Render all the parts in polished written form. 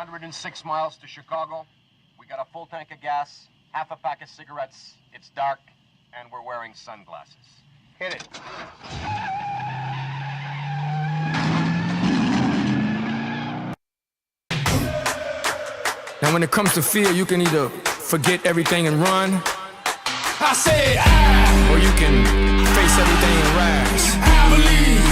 106 miles to Chicago. We got a full tank of gas, half a pack of cigarettes. It's dark, and we're wearing sunglasses. Hit it. Now when it comes to fear, you can either forget everything and run. I said or you can face everything and rise. I believe.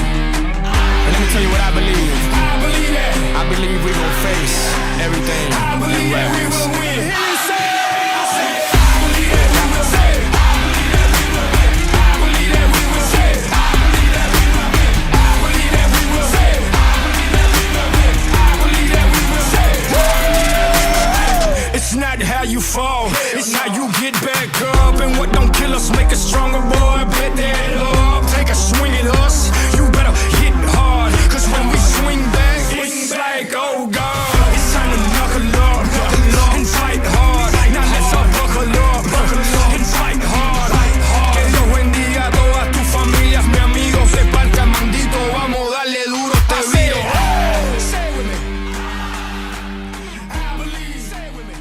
And let me tell you what I believe. I believe that. I believe we gon' face everything. I believe that we will win. Hear me say. I said I believe that we will say. I believe that we will win. I believe that we will say. I believe that we will win. I believe that we will say. I believe that we will win. I believe that we will say. It's not how you fall, it's how you get back up. And what don't kill us make us stronger, boy. Bet that up, take a swing at us. You better hit hard, cause when we swing back, it's like, oh God, it's time to knuckle up and fight hard. Now let's all buckle up and fight hard. Que Dios bendiga a todas tus familias, mi amigo. Se parta mandito, vamos darle duro este video. Say it with me. I believe. Say it with me.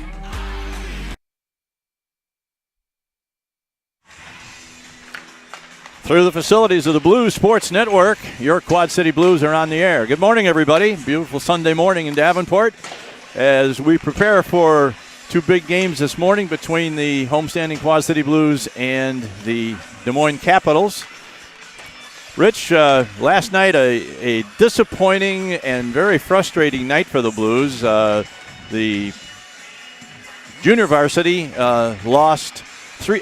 Through the facilities of the Blues Sports Network, your Quad City Blues are on the air. Good morning, everybody. Beautiful Sunday morning in Davenport as we prepare for two big games this morning between the homestanding Quad City Blues and the Des Moines Capitals. Rich, last night a disappointing and very frustrating night for the Blues. The junior varsity lost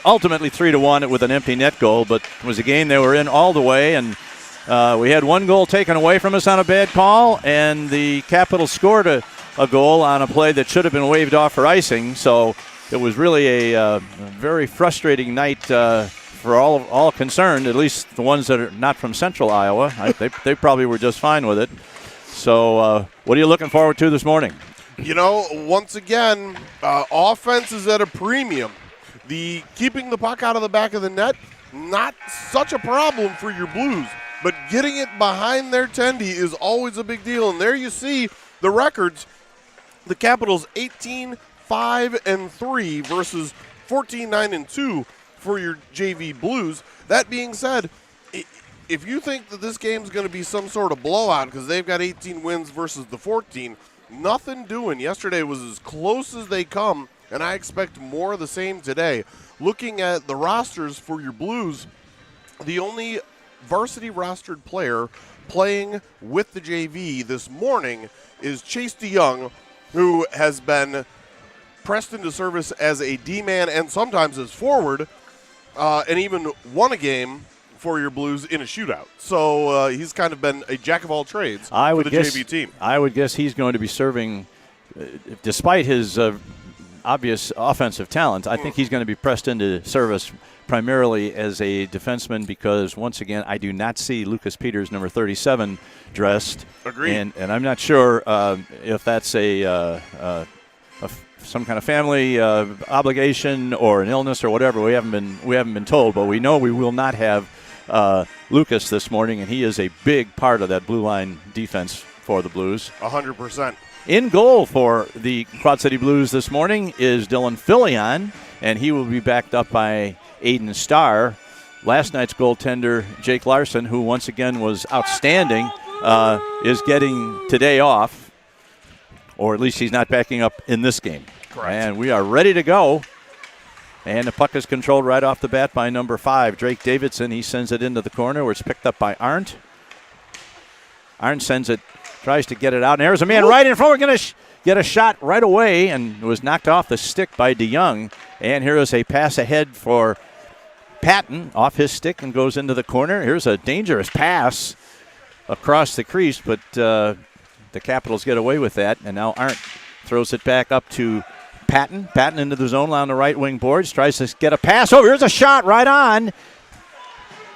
ultimately 3-1 with an empty net goal, but it was a game they were in all the way, and we had one goal taken away from us on a bad call, and the Capitals scored a goal on a play that should have been waved off for icing. So it was really a very frustrating night for all concerned, at least the ones that are not from Central Iowa. They probably were just fine with it. So what are you looking forward to this morning? You know, once again, offense is at a premium. The keeping the puck out of the back of the net, not such a problem for your Blues, but getting it behind their tendy is always a big deal. And there you see the records. The Capitals 18-5-3 versus 14-9-2 for your JV Blues. That being said, if you think that this game's going to be some sort of blowout because they've got 18 wins versus the 14, nothing doing. Yesterday was as close as they come, and I expect more of the same today. Looking at the rosters for your Blues, the only varsity rostered player playing with the JV this morning is Chase DeYoung, who has been pressed into service as a D-man and sometimes as forward, and even won a game for your Blues in a shootout. So he's kind of been a jack of all trades for the JV team. I would guess he's going to be serving, despite his obvious offensive talent, I think he's going to be pressed into service primarily as a defenseman because, once again, I do not see Lucas Peters, number 37, dressed. Agreed. And I'm not sure if that's some kind of family obligation or an illness or whatever. We haven't been told, but we know we will not have Lucas this morning, and he is a big part of that blue line defense for the Blues. 100%. In goal for the Quad City Blues this morning is Dylan Filion, and he will be backed up by Aiden Starr. Last night's goaltender, Jake Larson, who once again was outstanding, is getting today off, or at least he's not backing up in this game. Correct. And we are ready to go. And the puck is controlled right off the bat by number 5, Drake Davidson. He sends it into the corner where it's picked up by Arndt. Arndt sends it, tries to get it out, and there's a man right in front. We're going to get a shot right away, and was knocked off the stick by DeYoung. And here is a pass ahead for Patton off his stick and goes into the corner. Here's a dangerous pass across the crease, but the Capitals get away with that. And now Arndt throws it back up to Patton. Patton into the zone on the right wing boards, tries to get a pass. Oh, here's a shot right on.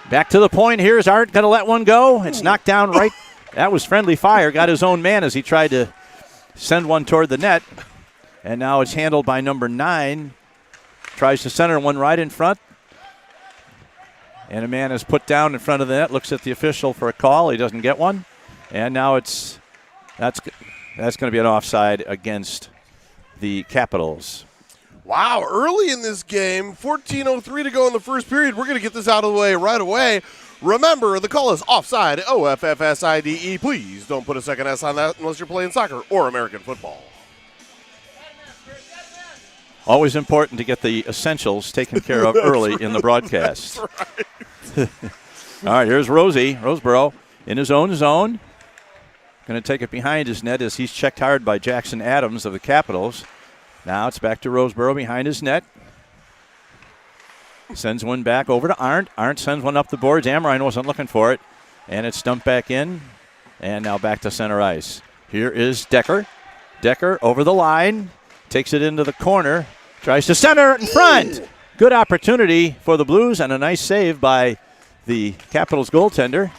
Back to the point. Here's Arndt going to let one go. It's knocked down right. That was friendly fire. Got his own man as he tried to send one toward the net. And now it's handled by number 9. Tries to center one right in front. And a man is put down in front of the net. Looks at the official for a call. He doesn't get one. And now that's That's going to be an offside against the Capitals. Wow, early in this game, 14:03 to go in the first period. We're going to get this out of the way right away. Remember, the call is offside, OFFSIDE. Please don't put a second S on that unless you're playing soccer or American football. Always important to get the essentials taken care of early in the broadcast. That's right. All right, here's Roseboro in his own zone. Going to take it behind his net as he's checked hard by Jackson Adams of the Capitals. Now it's back to Roseboro behind his net. Sends one back over to Arndt. Arndt sends one up the boards. Amrine wasn't looking for it. And it's dumped back in. And now back to center ice. Here is Decker. Decker over the line. Takes it into the corner. Tries to center it in front. Good opportunity for the Blues and a nice save by the Capitals goaltender.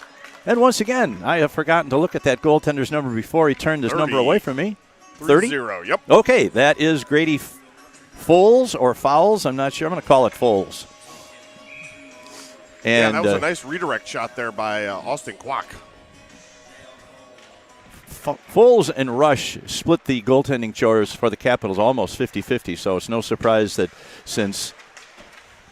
And once again, I have forgotten to look at that goaltender's number before he turned his 30. number away from me. 30? 3-0, yep. Okay, that is Grady Foles or Fowles. I'm not sure. I'm going to call it Foles. And that was a nice redirect shot there by Austin Kwok. Foles and Rush split the goaltending chores for the Capitals almost 50-50, so it's no surprise that since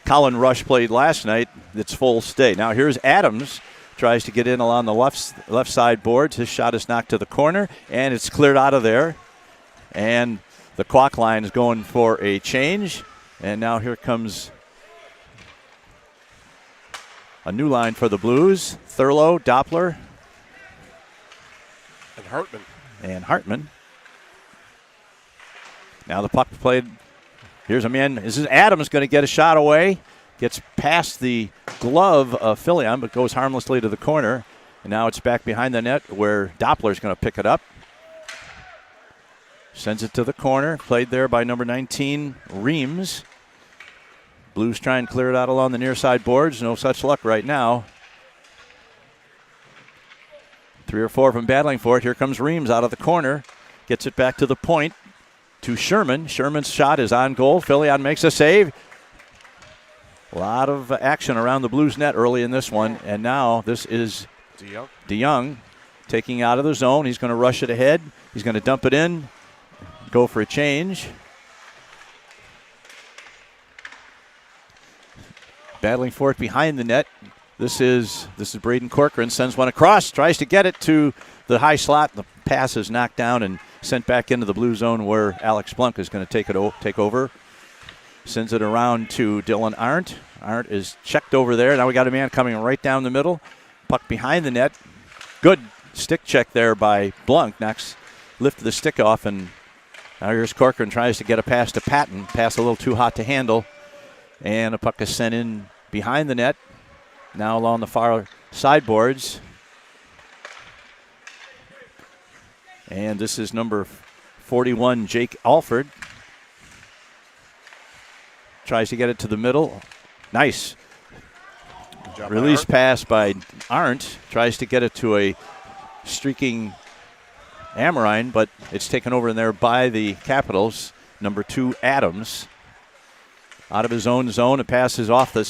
Colin Rush played last night, it's Foles' day. Now here's Adams. Tries to get in along the left side boards. His shot is knocked to the corner, and it's cleared out of there. And the Kwok line is going for a change. And now here comes a new line for the Blues. Thurlow, Doppler, and Hartman. Now the puck played. Here's a man. This is Adams going to get a shot away. Gets past the glove of Filion, but goes harmlessly to the corner. And now it's back behind the net where Doppler's going to pick it up. Sends it to the corner. Played there by number 19, Reams. Blues try and clear it out along the near side boards. No such luck right now. 3 or 4 of them battling for it. Here comes Reams out of the corner. Gets it back to the point to Sherman. Sherman's shot is on goal. Filion makes a save. A lot of action around the Blues net early in this one. And now this is DeYoung taking out of the zone. He's going to rush it ahead. He's going to dump it in, go for a change. Battling for it behind the net. This is Braden Corcoran. Sends one across, tries to get it to the high slot. The pass is knocked down and sent back into the blue zone where Alex Blunk is going to take over. Sends it around to Dylan Arndt. Arndt is checked over there. Now we got a man coming right down the middle. Puck behind the net. Good stick check there by Blunk. Next, lifted the stick off, and now here's Corcoran tries to get a pass to Patton. Pass a little too hot to handle. And a puck is sent in behind the net. Now along the far sideboards. And this is number 41, Jake Alford. Tries to get it to the middle. Nice. Release pass by Arndt. Tries to get it to a streaking Amrine, but it's taken over in there by the Capitals. Number 2, Adams. Out of his own zone. It passes off the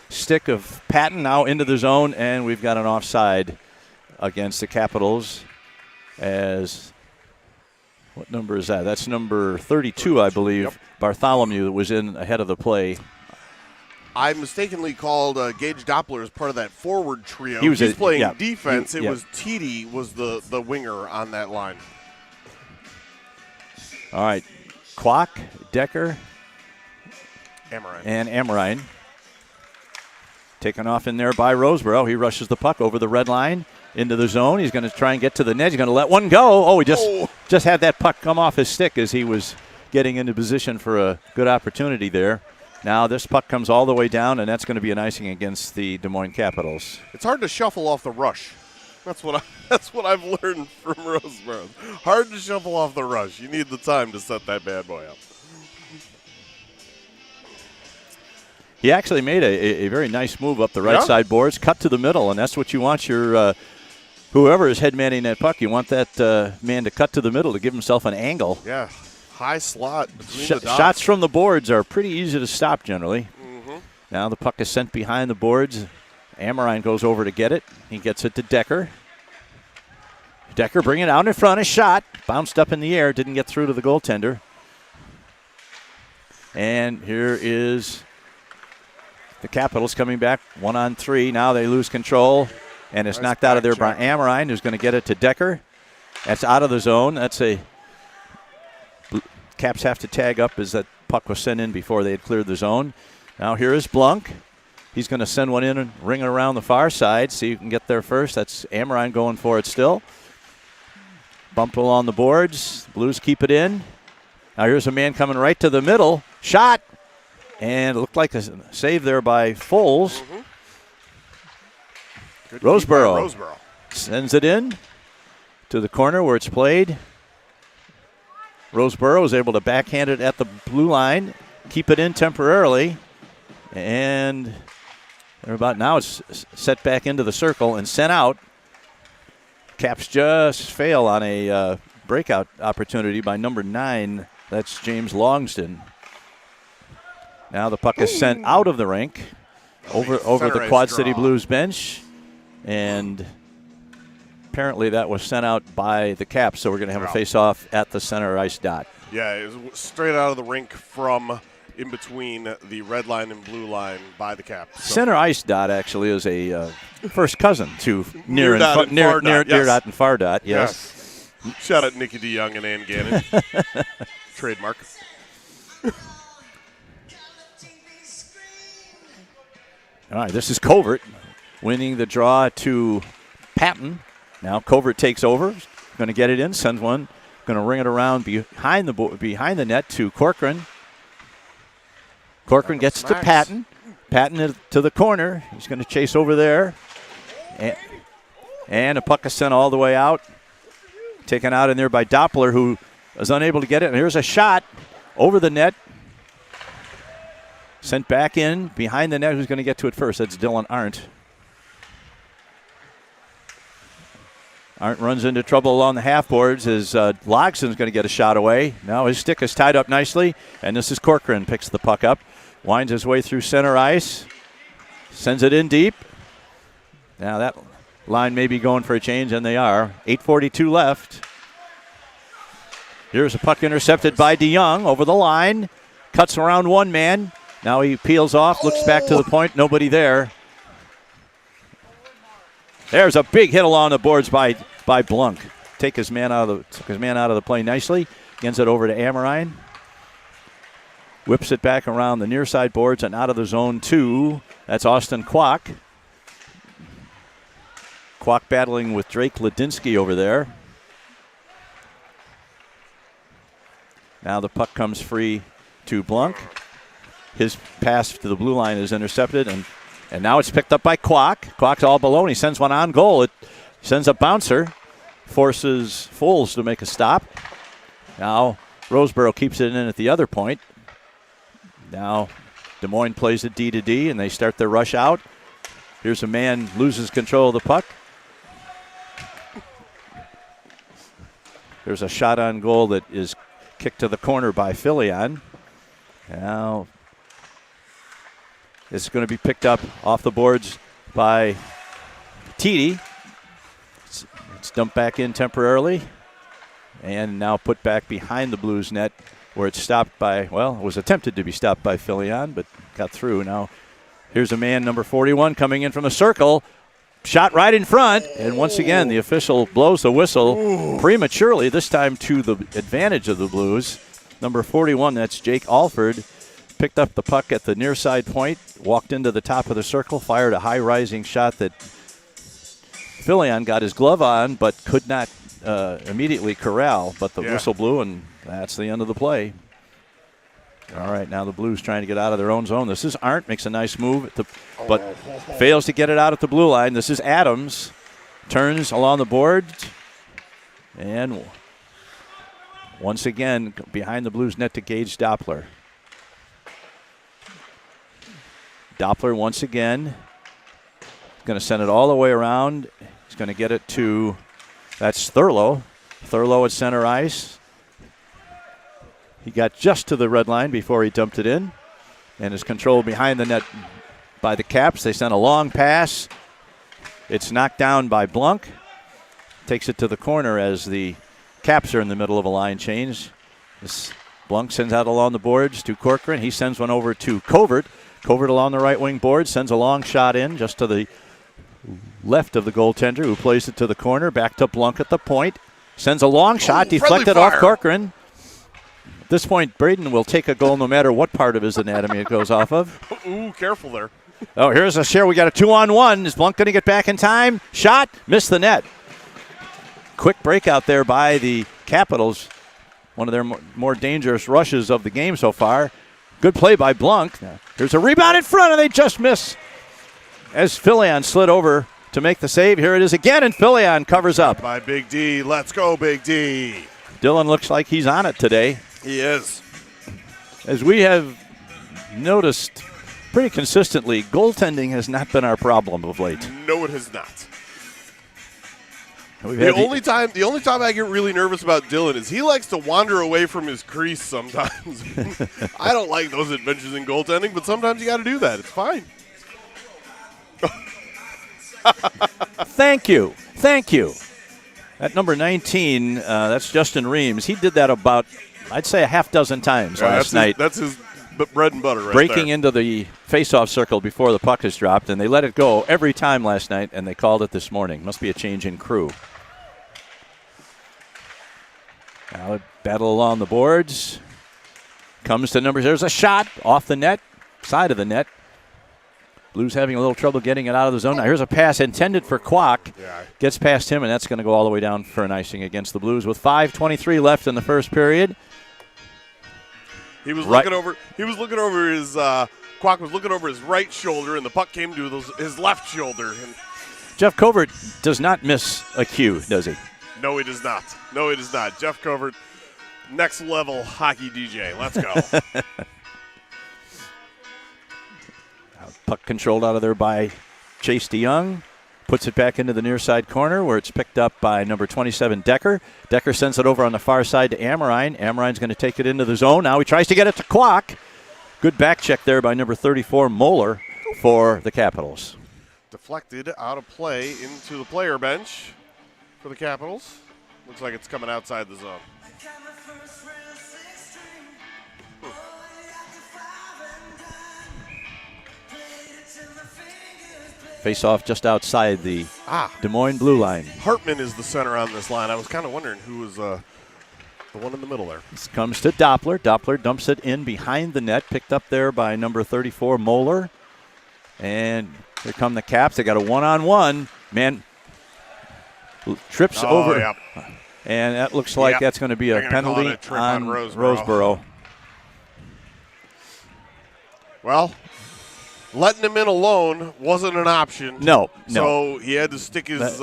stick of Patton, now into the zone, and we've got an offside against the Capitals. As what number is that? That's number 32, I believe. Yep. Bartholomew that was in ahead of the play. I mistakenly called Gage Doppler as part of that forward trio. He's playing defense. It was TD was the winger on that line. All right. Kwok, Decker, Amrine. Amrine. Taken off in there by Roseboro. He rushes the puck over the red line into the zone. He's going to try and get to the net. He's going to let one go. Oh, he just had that puck come off his stick as he was getting into position for a good opportunity there. Now this puck comes all the way down, and that's going to be an icing against the Des Moines Capitals. It's hard to shuffle off the rush. That's what I've learned from Roseboro. Hard to shuffle off the rush. You need the time to set that bad boy up. He actually made a very nice move up the right side boards, cut to the middle, and that's what you want your whoever is head manning that puck. You want that man to cut to the middle to give himself an angle. Yeah, high slot between the dots. Shots from the boards are pretty easy to stop generally. Mm-hmm. Now the puck is sent behind the boards. Amrine goes over to get it. He gets it to Decker. Decker bringing it out in front. A shot. Bounced up in the air. Didn't get through to the goaltender. And here is the Capitals coming back 1-on-3. Now they lose control. And it's knocked out of there by Amrine, who's going to get it to Decker. That's out of the zone. That's a Caps have to tag up as that puck was sent in before they had cleared the zone. Now here is Blunk. He's going to send one in and ring it around the far side. See who can get there first. That's Amrine going for it still. Bumped along the boards. Blues keep it in. Now here's a man coming right to the middle. Shot. And it looked like a save there by Foles. Roseboro sends it in to the corner where it's played. Roseboro is able to backhand it at the blue line, keep it in temporarily, and about now it's set back into the circle and sent out. Caps just fail on a breakout opportunity by number 9. That's James Longston. Now the puck is sent out of the rink over the Quad City Blues bench, and apparently that was sent out by the Caps, so we're going to have a face-off at the center ice dot. Yeah, it was straight out of the rink from in between the red line and blue line by the Caps. So. Center ice dot actually is a first cousin to near dot and far dot. Yes. Shout out Nikki DeYoung and Ann Gannon. Trademark. All right, this is Covert winning the draw to Patton. Now Covert takes over, going to get it in, sends one, going to ring it around behind the net to Corcoran. Corcoran gets to Patton. Patton to the corner. He's going to chase over there. And a puck is sent all the way out. Taken out in there by Doppler, who is unable to get it. And here's a shot over the net. Sent back in behind the net. Who's going to get to it first? That's Dylan Arndt. Arndt runs into trouble along the half boards as Logson's going to get a shot away. Now his stick is tied up nicely, and this is Corcoran. Picks the puck up, winds his way through center ice, sends it in deep. Now that line may be going for a change, and they are. 8:42 left. Here's a puck intercepted by DeYoung over the line. Cuts around one man. Now he peels off, looks back to the point. Nobody there. There's a big hit along the boards by Blunk. Took his man out of the play nicely. Gets it over to Amrine. Whips it back around the near side boards and out of the zone 2. That's Austin Kwok. Kwok battling with Drake Ladinsky over there. Now the puck comes free to Blunk. His pass to the blue line is intercepted, and now it's picked up by Kwok. Kwok's all below, and he sends one on goal. It sends a bouncer, forces Foles to make a stop. Now Roseboro keeps it in at the other point. Now Des Moines plays it D to D, and they start their rush out. Here's a man loses control of the puck. There's a shot on goal that is kicked to the corner by Filion. Now it's going to be picked up off the boards by Titi. It's dumped back in temporarily and now put back behind the Blues net where it's stopped by, well, it was attempted to be stopped by Filion, but got through. Now here's a man, number 41, coming in from the circle. Shot right in front, and once again the official blows the whistle prematurely, this time to the advantage of the Blues. Number 41, that's Jake Alford. Picked up the puck at the near side point, walked into the top of the circle, fired a high-rising shot that Filion got his glove on but could not immediately corral. But the whistle blew, and that's the end of the play. All right, now the Blues trying to get out of their own zone. This is Arndt, makes a nice move, but fails to get it out at the blue line. This is Adams, turns along the board, and once again behind the Blues net to Gage Doppler. Doppler once again going to send it all the way around. He's going to get it to, that's Thurlow. Thurlow at center ice. He got just to the red line before he dumped it in and is controlled behind the net by the Caps. They sent a long pass. It's knocked down by Blunk. takes it to the corner as the Caps are in the middle of a line change. Blunk sends out along the boards to Corcoran. He sends one over to Covert. Covert along the right wing board sends a long shot in just to the left of the goaltender, who plays it to the corner. Back to Blunk at the point. Sends a long shot, deflected off Corcoran. At this point, Braden will take a goal no matter what part of his anatomy it goes off of. Ooh, careful there. Oh, here's a share. We got a 2-on-1. Is Blunk going to get back in time? Shot, missed the net. Quick breakout there by the Capitals. One of their more dangerous rushes of the game so far. Good play by Blunk. Here's a rebound in front, and they just miss. As Filion slid over to make the save. Here it is again, and Filion covers up. By Big D. Let's go, Big D. Dylan looks like he's on it today. He is. As we have noticed pretty consistently, goaltending has not been our problem of late. No, it has not. The only time I get really nervous about Dylan is he likes to wander away from his crease sometimes. I don't like those adventures in goaltending, but sometimes you got to do that. It's fine. Thank you. At number 19, that's Justin Reams. He did that about, I'd say, a half dozen times last night. That's his bread and butter right breaking there. Into the face-off circle before the puck is dropped, and they let it go every time last night, and they called it this morning. Must be a change in crew. Now a battle along the boards. Comes to numbers. There's a shot off the net, side of the net. Blues having a little trouble getting it out of the zone. Now here's a pass intended for Kwok. Yeah. Gets past him, and that's going to go all the way down for an icing against the Blues with 5:23 left in the first period. He was looking over. He was looking over his. Kwok was looking over his right shoulder, and the puck came to his left shoulder. And Jeff Covert does not miss a cue, does he? No, he does not. Jeff Covert, next level hockey DJ. Let's go. Puck controlled out of there by Chase DeYoung. Puts it back into the near side corner where it's picked up by number 27, Decker. Decker sends it over on the far side to Amorine. Amorine's going to take it into the zone. Now he tries to get it to Kwok. Good back check there by number 34, Moeller, for the Capitals. Deflected out of play into the player bench for the Capitals. Looks like it's coming outside the zone. Face off just outside the Des Moines blue line. Hartman is the center on this line. I was kind of wondering who was the one in the middle there. This comes to Doppler. Doppler dumps it in behind the net, picked up there by number 34, Moeller. And here come the Caps. They got a one-on-one. Man trips over. Yep. And that looks like that's going to be a penalty on Roseboro. Well, letting him in alone wasn't an option. No. So he had to stick his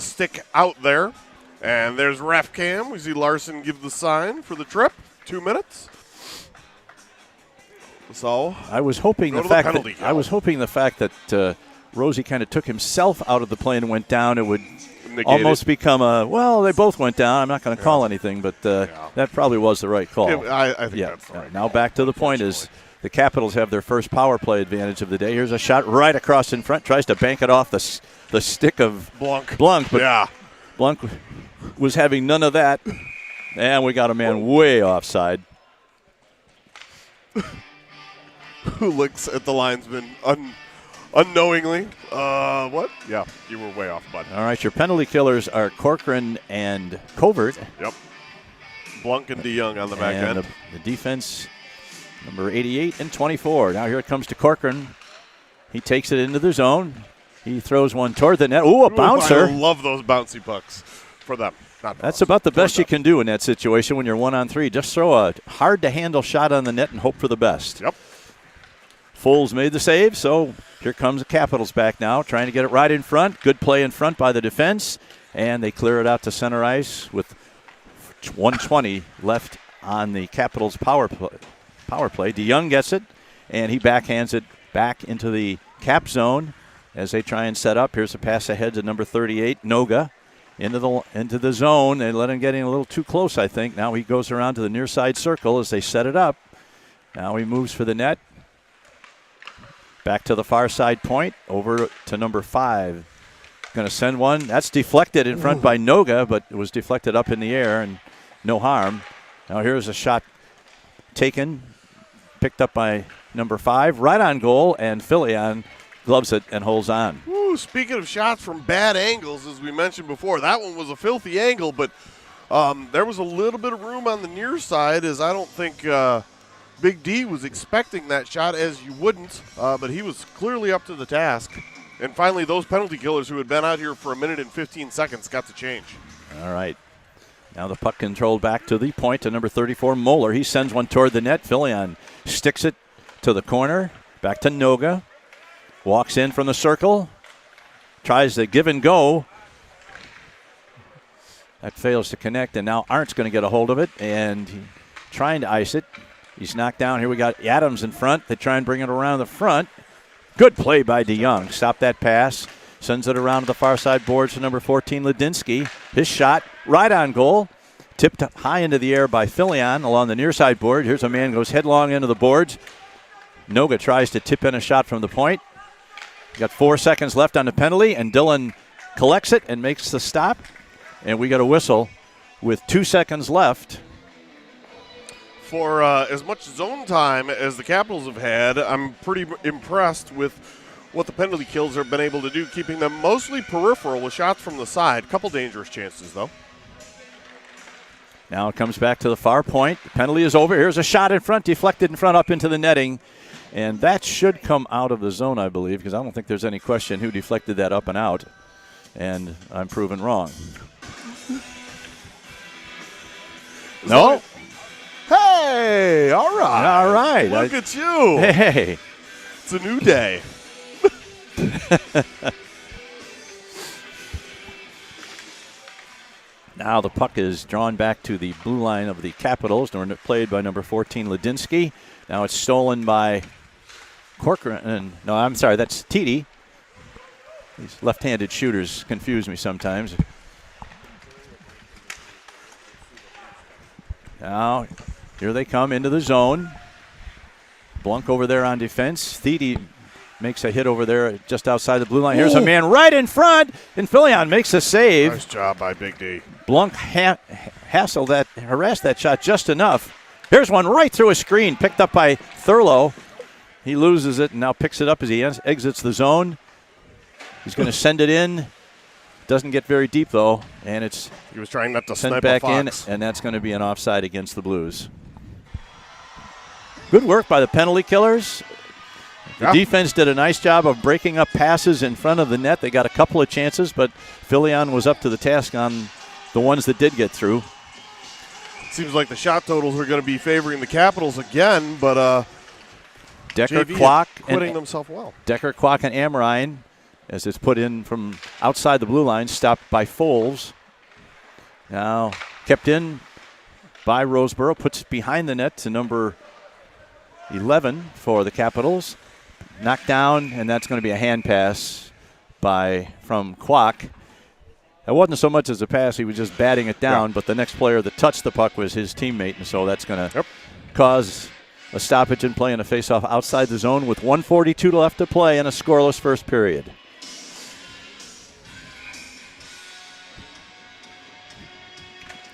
stick out there. And there's ref cam. We see Larson give the sign for the trip. 2 minutes. So I was hoping the fact that Rosie kind of took himself out of the play and went down, it would almost become they both went down. I'm not going to call anything, but that probably was the right call. I think that's the right now call. Back to the point is the Capitals have their first power play advantage of the day. Here's a shot right across in front. Tries to bank it off the stick of Blunk, but Blunk was having none of that. And we got a man way offside. Who looks at the linesman unknowingly. What? Yeah, you were way off, bud. All right, your penalty killers are Corcoran and Covert. Yep. Blunk and DeYoung on the back end. The defense, number 88 and 24. Now here it comes to Corcoran. He takes it into the zone. He throws one toward the net. Ooh, a bouncer. I love those bouncy pucks for them. That's about the best you can do in that situation when you're 1-on-3. Just throw a hard-to-handle shot on the net and hope for the best. Yep. Foles made the save, so here comes the Capitals back now, trying to get it right in front. Good play in front by the defense, and they clear it out to center ice with 1:20 left on the Capitals power play. DeYoung gets it, and he backhands it back into the Cap zone as they try and set up. Here's a pass ahead to number 38, Noga, into the zone. They let him get in a little too close, I think. Now he goes around to the near side circle as they set it up. Now he moves for the net. Back to the far side point, over to number 5, Going to send one. That's deflected in front by Noga, but it was deflected up in the air and no harm. Now here's a shot taken, picked up by number 5, right on goal, and Filion gloves it and holds on. Ooh, speaking of shots from bad angles, as we mentioned before, that one was a filthy angle, but there was a little bit of room on the near side, as I don't think Big D was expecting that shot, as you wouldn't, but he was clearly up to the task. And finally, those penalty killers who had been out here for 1 minute and 15 seconds got to change. All right. Now the puck controlled back to the point to number 34, Moeller. He sends one toward the net. Filion sticks it to the corner. Back to Noga. Walks in from the circle. Tries to give and go. That fails to connect, and now Arndt's going to get a hold of it, and trying to ice it. He's knocked down. Here we got Adams in front. They try and bring it around the front. Good play by DeYoung. Stop that pass. Sends it around to the far side boards to number 14, Ladinsky. His shot right on goal. Tipped high into the air by Filion along the near side board. Here's a man goes headlong into the boards. Noga tries to tip in a shot from the point. Got 4 seconds left on the penalty, and Dillon collects it and makes the stop. And we got a whistle with 2 seconds left. For as much zone time as the Capitals have had, I'm pretty impressed with what the penalty kills have been able to do, keeping them mostly peripheral with shots from the side. Couple dangerous chances, though. Now it comes back to the far point. The penalty is over. Here's a shot in front, deflected in front up into the netting. And that should come out of the zone, I believe, because I don't think there's any question who deflected that up and out. And I'm proven wrong. No. Hey, all right. All right. Look at you. Hey. It's a new day. Now the puck is drawn back to the blue line of the Capitals, played by number 14, Ladinsky. Now it's stolen by Corcoran. No, I'm sorry, that's Titi. These left-handed shooters confuse me sometimes. Now, here they come into the zone. Blunk over there on defense. Thede makes a hit over there just outside the blue line. Here's a man right in front, and Filion makes a save. Nice job by Big D. Blunk harassed that shot just enough. Here's one right through a screen, picked up by Thurlow. He loses it and now picks it up as he exits the zone. He's going to send it in. Doesn't get very deep, though, and it's he was trying not to sent snipe back a fox. in, and that's going to be an offside against the Blues. Good work by the penalty killers. The defense did a nice job of breaking up passes in front of the net. They got a couple of chances, but Filion was up to the task on the ones that did get through. Seems like the shot totals are going to be favoring the Capitals again, but Decker, JV Kwok, quitting themselves well. Decker, Kwok, and Amrine, as it's put in from outside the blue line, stopped by Foles. Now kept in by Roseboro, puts it behind the net to number 11 for the Capitals. Knocked down, and that's going to be a hand pass from Kwok. It wasn't so much as a pass, he was just batting it down, but the next player that touched the puck was his teammate, and so that's going to cause a stoppage in play and a faceoff outside the zone with 1:42 left to play in a scoreless first period.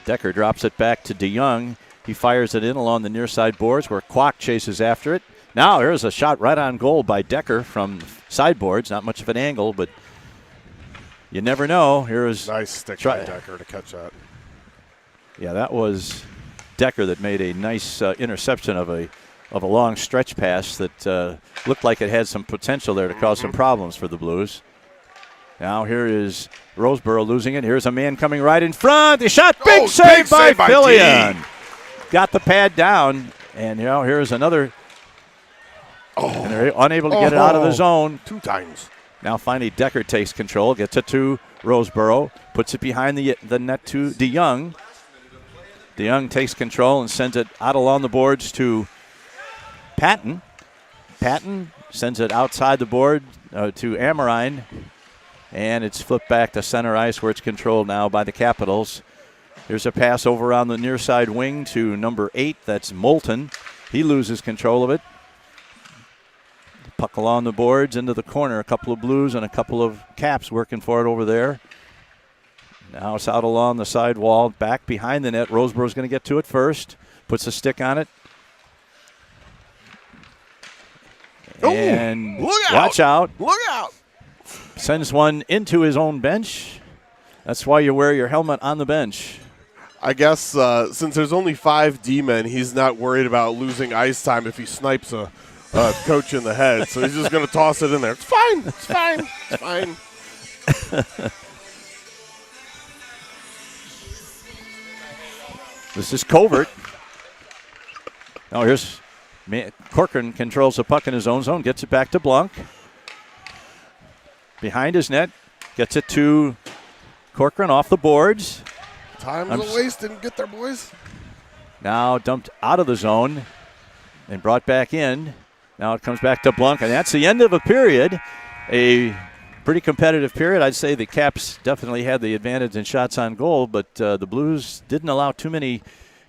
Decker drops it back to DeYoung. He fires it in along the near side boards where Kwok chases after it. Now here's a shot right on goal by Decker from sideboards. Not much of an angle, but you never know. Here's nice stick by Decker to catch that. Yeah, that was Decker that made a nice interception of a long stretch pass that looked like it had some potential there to cause some problems for the Blues. Now here is Roseboro losing it. Here's a man coming right in front. The shot, big save by Filion. Got the pad down, and here's another. And they're unable to get it out of the zone. 2 times. Now finally Decker takes control, gets it to Roseboro, puts it behind the net to DeYoung. DeYoung takes control and sends it out along the boards to Patton. Patton sends it outside the board to Amrine. And it's flipped back to center ice where it's controlled now by the Capitals. Here's a pass over on the near side wing to number 8. That's Moulton. He loses control of it. Puck along the boards into the corner. A couple of Blues and a couple of Caps working for it over there. Now it's out along the side wall, back behind the net. Roseboro's going to get to it first. Puts a stick on it. And look out. Watch out. Look out. Sends one into his own bench. That's why you wear your helmet on the bench. I guess since there's only 5 D-men, he's not worried about losing ice time if he snipes a coach in the head. So he's just going to toss it in there. It's fine. It's fine. It's fine. This is Covert. Now here's Corcoran controls the puck in his own zone, gets it back to Blunk. Behind his net, gets it to Corcoran off the boards. Time's a waste. Didn't get there, boys. Now dumped out of the zone and brought back in. Now it comes back to Blunk, and that's the end of a period. A pretty competitive period. I'd say the Caps definitely had the advantage in shots on goal, but the Blues didn't allow too many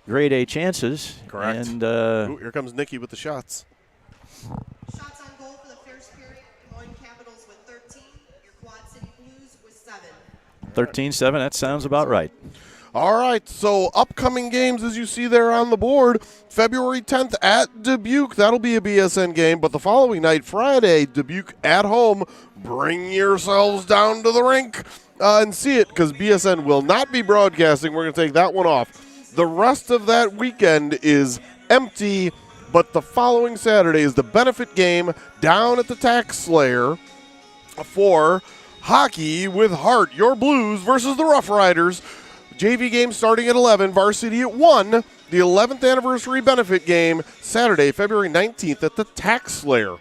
grade A chances. Correct. And Ooh, here comes Nikki with the shots. Shots on goal for the first period. Des Moines Capitals with 13. Your Quad City Blues with 7. 13-7, that sounds about right. All right, so upcoming games, as you see there on the board, February 10th at Dubuque. That'll be a BSN game, but the following night, Friday, Dubuque at home. Bring yourselves down to the rink and see it, because BSN will not be broadcasting. We're going to take that one off. The rest of that weekend is empty, but the following Saturday is the benefit game down at the Tax Slayer for hockey with heart. Your Blues versus the Rough Riders. JV game starting at 11, varsity at 1. The 11th anniversary benefit game Saturday, February 19th at the Tax Slayer.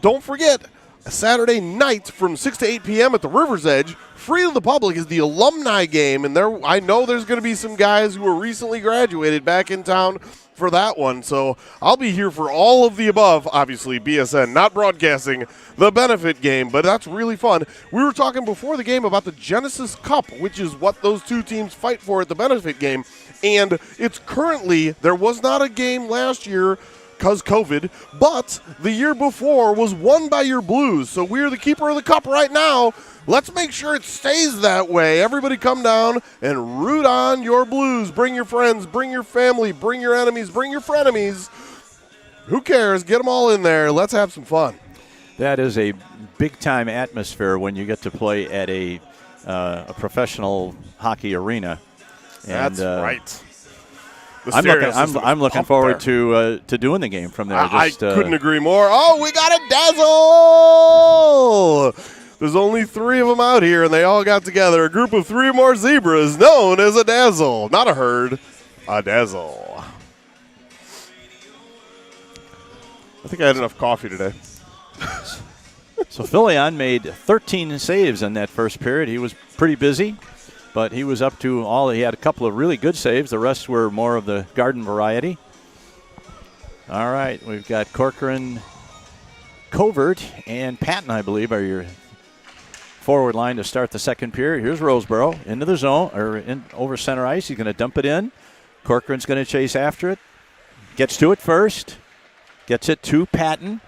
Don't forget, Saturday night from 6 to 8 p.m. at the River's Edge, free to the public, is the alumni game. And there, I know there's going to be some guys who were recently graduated back in town for that one. So I'll be here for all of the above. Obviously, BSN not broadcasting the benefit game, but that's really fun. We were talking before the game about the Genesis Cup, which is what those two teams fight for at the benefit game. And it's currently, there was not a game last year because COVID, but the year before was won by your Blues. So we're the keeper of the cup right now. Let's make sure it stays that way. Everybody come down and root on your Blues. Bring your friends, bring your family, bring your enemies, bring your frenemies. Who cares? Get them all in there. Let's have some fun. That is a big-time atmosphere when you get to play at a professional hockey arena. And, that's right. I'm looking forward to doing the game from there. I couldn't agree more. Oh, we got a dazzle! There's only 3 of them out here, and they all got together. A group of 3 or more zebras known as a dazzle. Not a herd, a dazzle. I think I had enough coffee today. So Filion made 13 saves in that first period. He was pretty busy, but he was up to all. He had a couple of really good saves. The rest were more of the garden variety. All right, we've got Corcoran, Covert, and Patton, I believe, are your forward line to start the second period. Here's Roseboro into the zone, or in over center ice. He's going to dump it in. Corcoran's going to chase after it. Gets to it first. Gets it to Patton.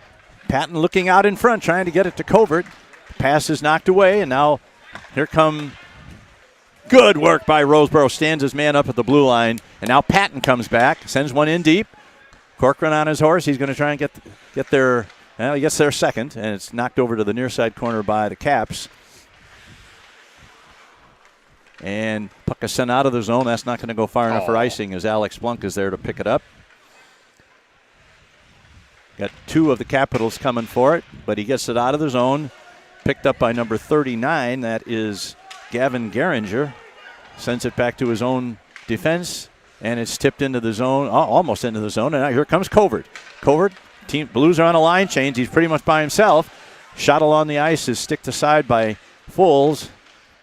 Patton looking out in front, trying to get it to Covert. Pass is knocked away, and now here come good work by Roseboro. Stands his man up at the blue line, and now Patton comes back, sends one in deep. Corcoran on his horse. He's going to try and get there. Well, he gets there second, and it's knocked over to the near side corner by the Caps. And puck is sent out of the zone. That's not going to go far enough for icing, as Alex Blunk is there to pick it up. Got 2 of the Capitals coming for it, but he gets it out of the zone. Picked up by number 39. That is Gavin Geringer. Sends it back to his own defense, and it's tipped into the zone, almost into the zone. And now here comes Covert. Covert, team Blues are on a line change. He's pretty much by himself. Shot along the ice is sticked aside by Foles.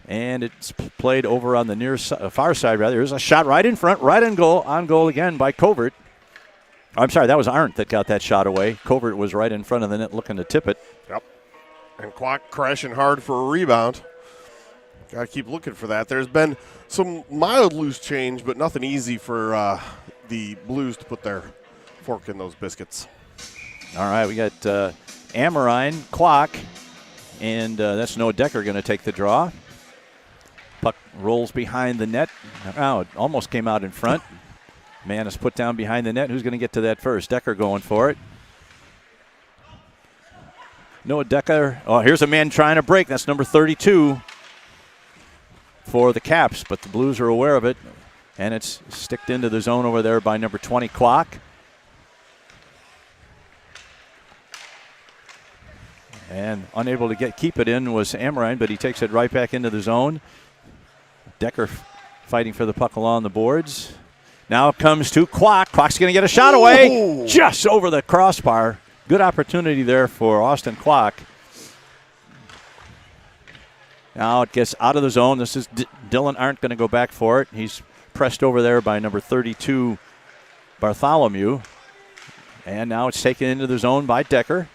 And it's played over on the far side, rather. There's a shot right in front, right on goal again by Covert. I'm sorry, that was Arndt that got that shot away. Covert was right in front of the net looking to tip it. Yep. And Kwok crashing hard for a rebound. Got to keep looking for that. There's been some mild loose change, but nothing easy for the Blues to put their fork in those biscuits. All right, we got Amorine, Kwok, and that's Noah Decker going to take the draw. Puck rolls behind the net. Oh, it almost came out in front. Man is put down behind the net. Who's going to get to that first? Decker going for it. Noah Decker. Oh, here's a man trying to break. That's number 32 for the Caps, but the Blues are aware of it, and it's sticked into the zone over there by number 20, Kwok. And unable to keep it in was Amorine, but he takes it right back into the zone. Decker fighting for the puck along the boards. Now it comes to Kwok. Kwok's going to get a shot away just over the crossbar. Good opportunity there for Austin Kwok. Now it gets out of the zone. This is Dylan Arndt going to go back for it. He's pressed over there by number 32, Bartholomew. And now it's taken into the zone by Decker.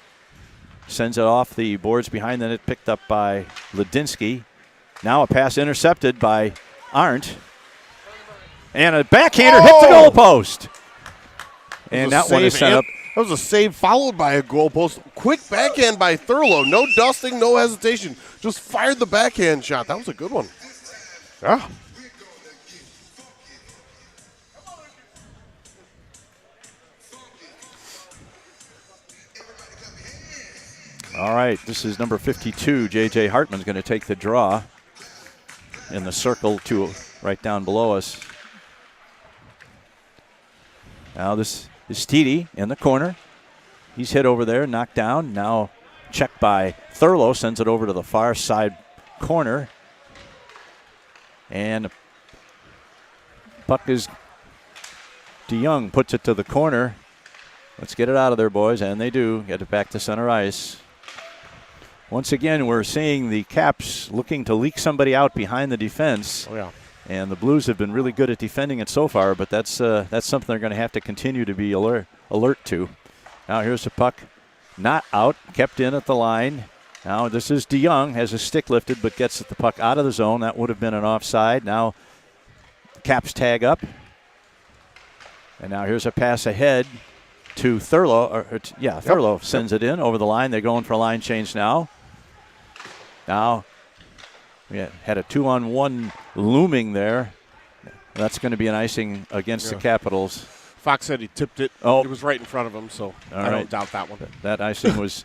Sends it off the boards behind the net, picked up by Ledinsky. Now a pass intercepted by Arndt. And a backhander hits the goalpost. And that one is sent up. That was a save followed by a goalpost. Quick backhand by Thurlow. No dusting, no hesitation. Just fired the backhand shot. That was a good one. Yeah. All right, this is number 52. J.J. Hartman's going to take the draw in the circle to right down below us. Now this is Steedy in the corner. He's hit over there, knocked down. Now checked by Thurlow, sends it over to the far side corner. And puck is DeYoung, puts it to the corner. Let's get it out of there, boys, and they do. Get it back to center ice. Once again, we're seeing the Caps looking to leak somebody out behind the defense. Oh, yeah. And the Blues have been really good at defending it so far, but that's something they're going to have to continue to be alert to. Now here's the puck, not out, kept in at the line. Now this is DeYoung, has his stick lifted, but gets the puck out of the zone. That would have been an offside. Now the Caps tag up. And now here's a pass ahead to Thurlow. Thurlow sends it in over the line. They're going for a line change now. Now we had a 2-on-1 looming there. That's going to be an icing against the Capitals. Fox said he tipped it. Oh. It was right in front of him, so I don't doubt that one. That icing was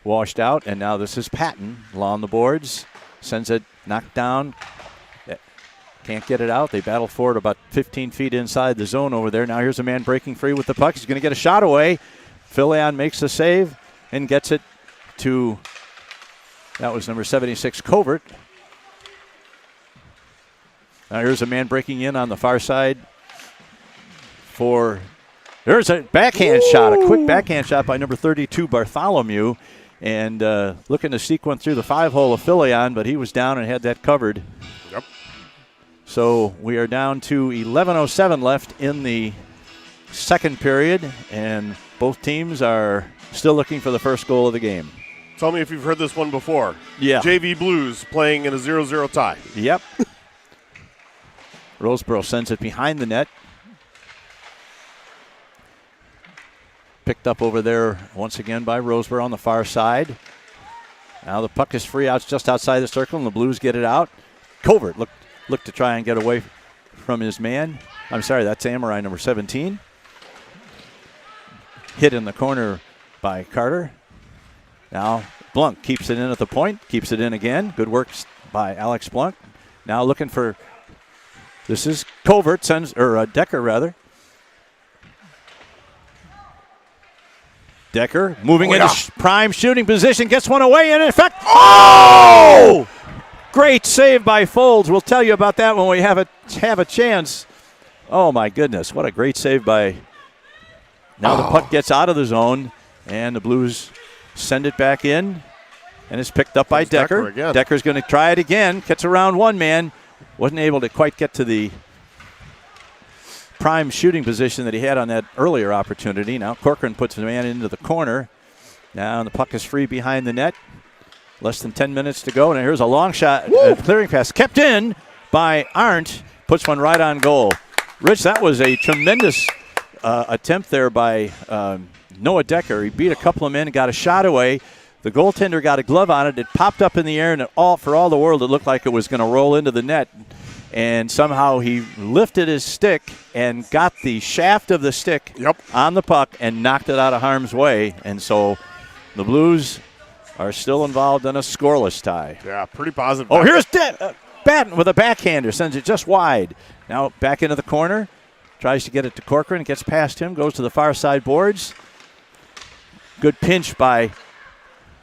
washed out, and now this is Patton along the boards. Sends it knocked down. Can't get it out. They battle for it about 15 feet inside the zone over there. Now here's a man breaking free with the puck. He's going to get a shot away. Filion makes the save and gets it to, that was number 76, Covert. Now here's a man breaking in on the far side there's a backhand shot, a quick backhand shot by number 32, Bartholomew. And looking to sequence through the 5-hole of Filion, but he was down and had that covered. Yep. So we are down to 11:07 left in the second period, and both teams are still looking for the first goal of the game. Tell me if you've heard this one before. Yeah. JV Blues playing in a 0-0 tie. Yep. Roseboro sends it behind the net. Picked up over there once again by Roseboro on the far side. Now the puck is free out just outside the circle, and the Blues get it out. Covert looked to try and get away from his man. I'm sorry, that's Amorine, number 17. Hit in the corner by Carter. Now Blunk keeps it in at the point, keeps it in again. Good work by Alex Blunk. Now looking for, this is Covert, Decker rather. Decker moving into prime shooting position, gets one away, and in fact, great save by Folds. We'll tell you about that when we have a chance. Oh my goodness, what a great save by. Now the puck gets out of the zone, and the Blues send it back in, and it's picked up by Decker. Decker's going to try it again, gets around one man, wasn't able to quite get to the prime shooting position that he had on that earlier opportunity. Now Corcoran puts the man into the corner. Now the puck is free behind the net. Less than 10 minutes to go. And here's a long shot, clearing pass kept in by Arndt. Puts one right on goal. Rich, that was a tremendous attempt there by Noah Decker. He beat a couple of men and got a shot away. The goaltender got a glove on it. It popped up in the air, and for all the world, it looked like it was going to roll into the net. And somehow he lifted his stick and got the shaft of the stick on the puck and knocked it out of harm's way. And so the Blues are still involved in a scoreless tie. Yeah, pretty positive. Oh, here's Batten with a backhander. Sends it just wide. Now back into the corner. Tries to get it to Corcoran. Gets past him. Goes to the far side boards. Good pinch by.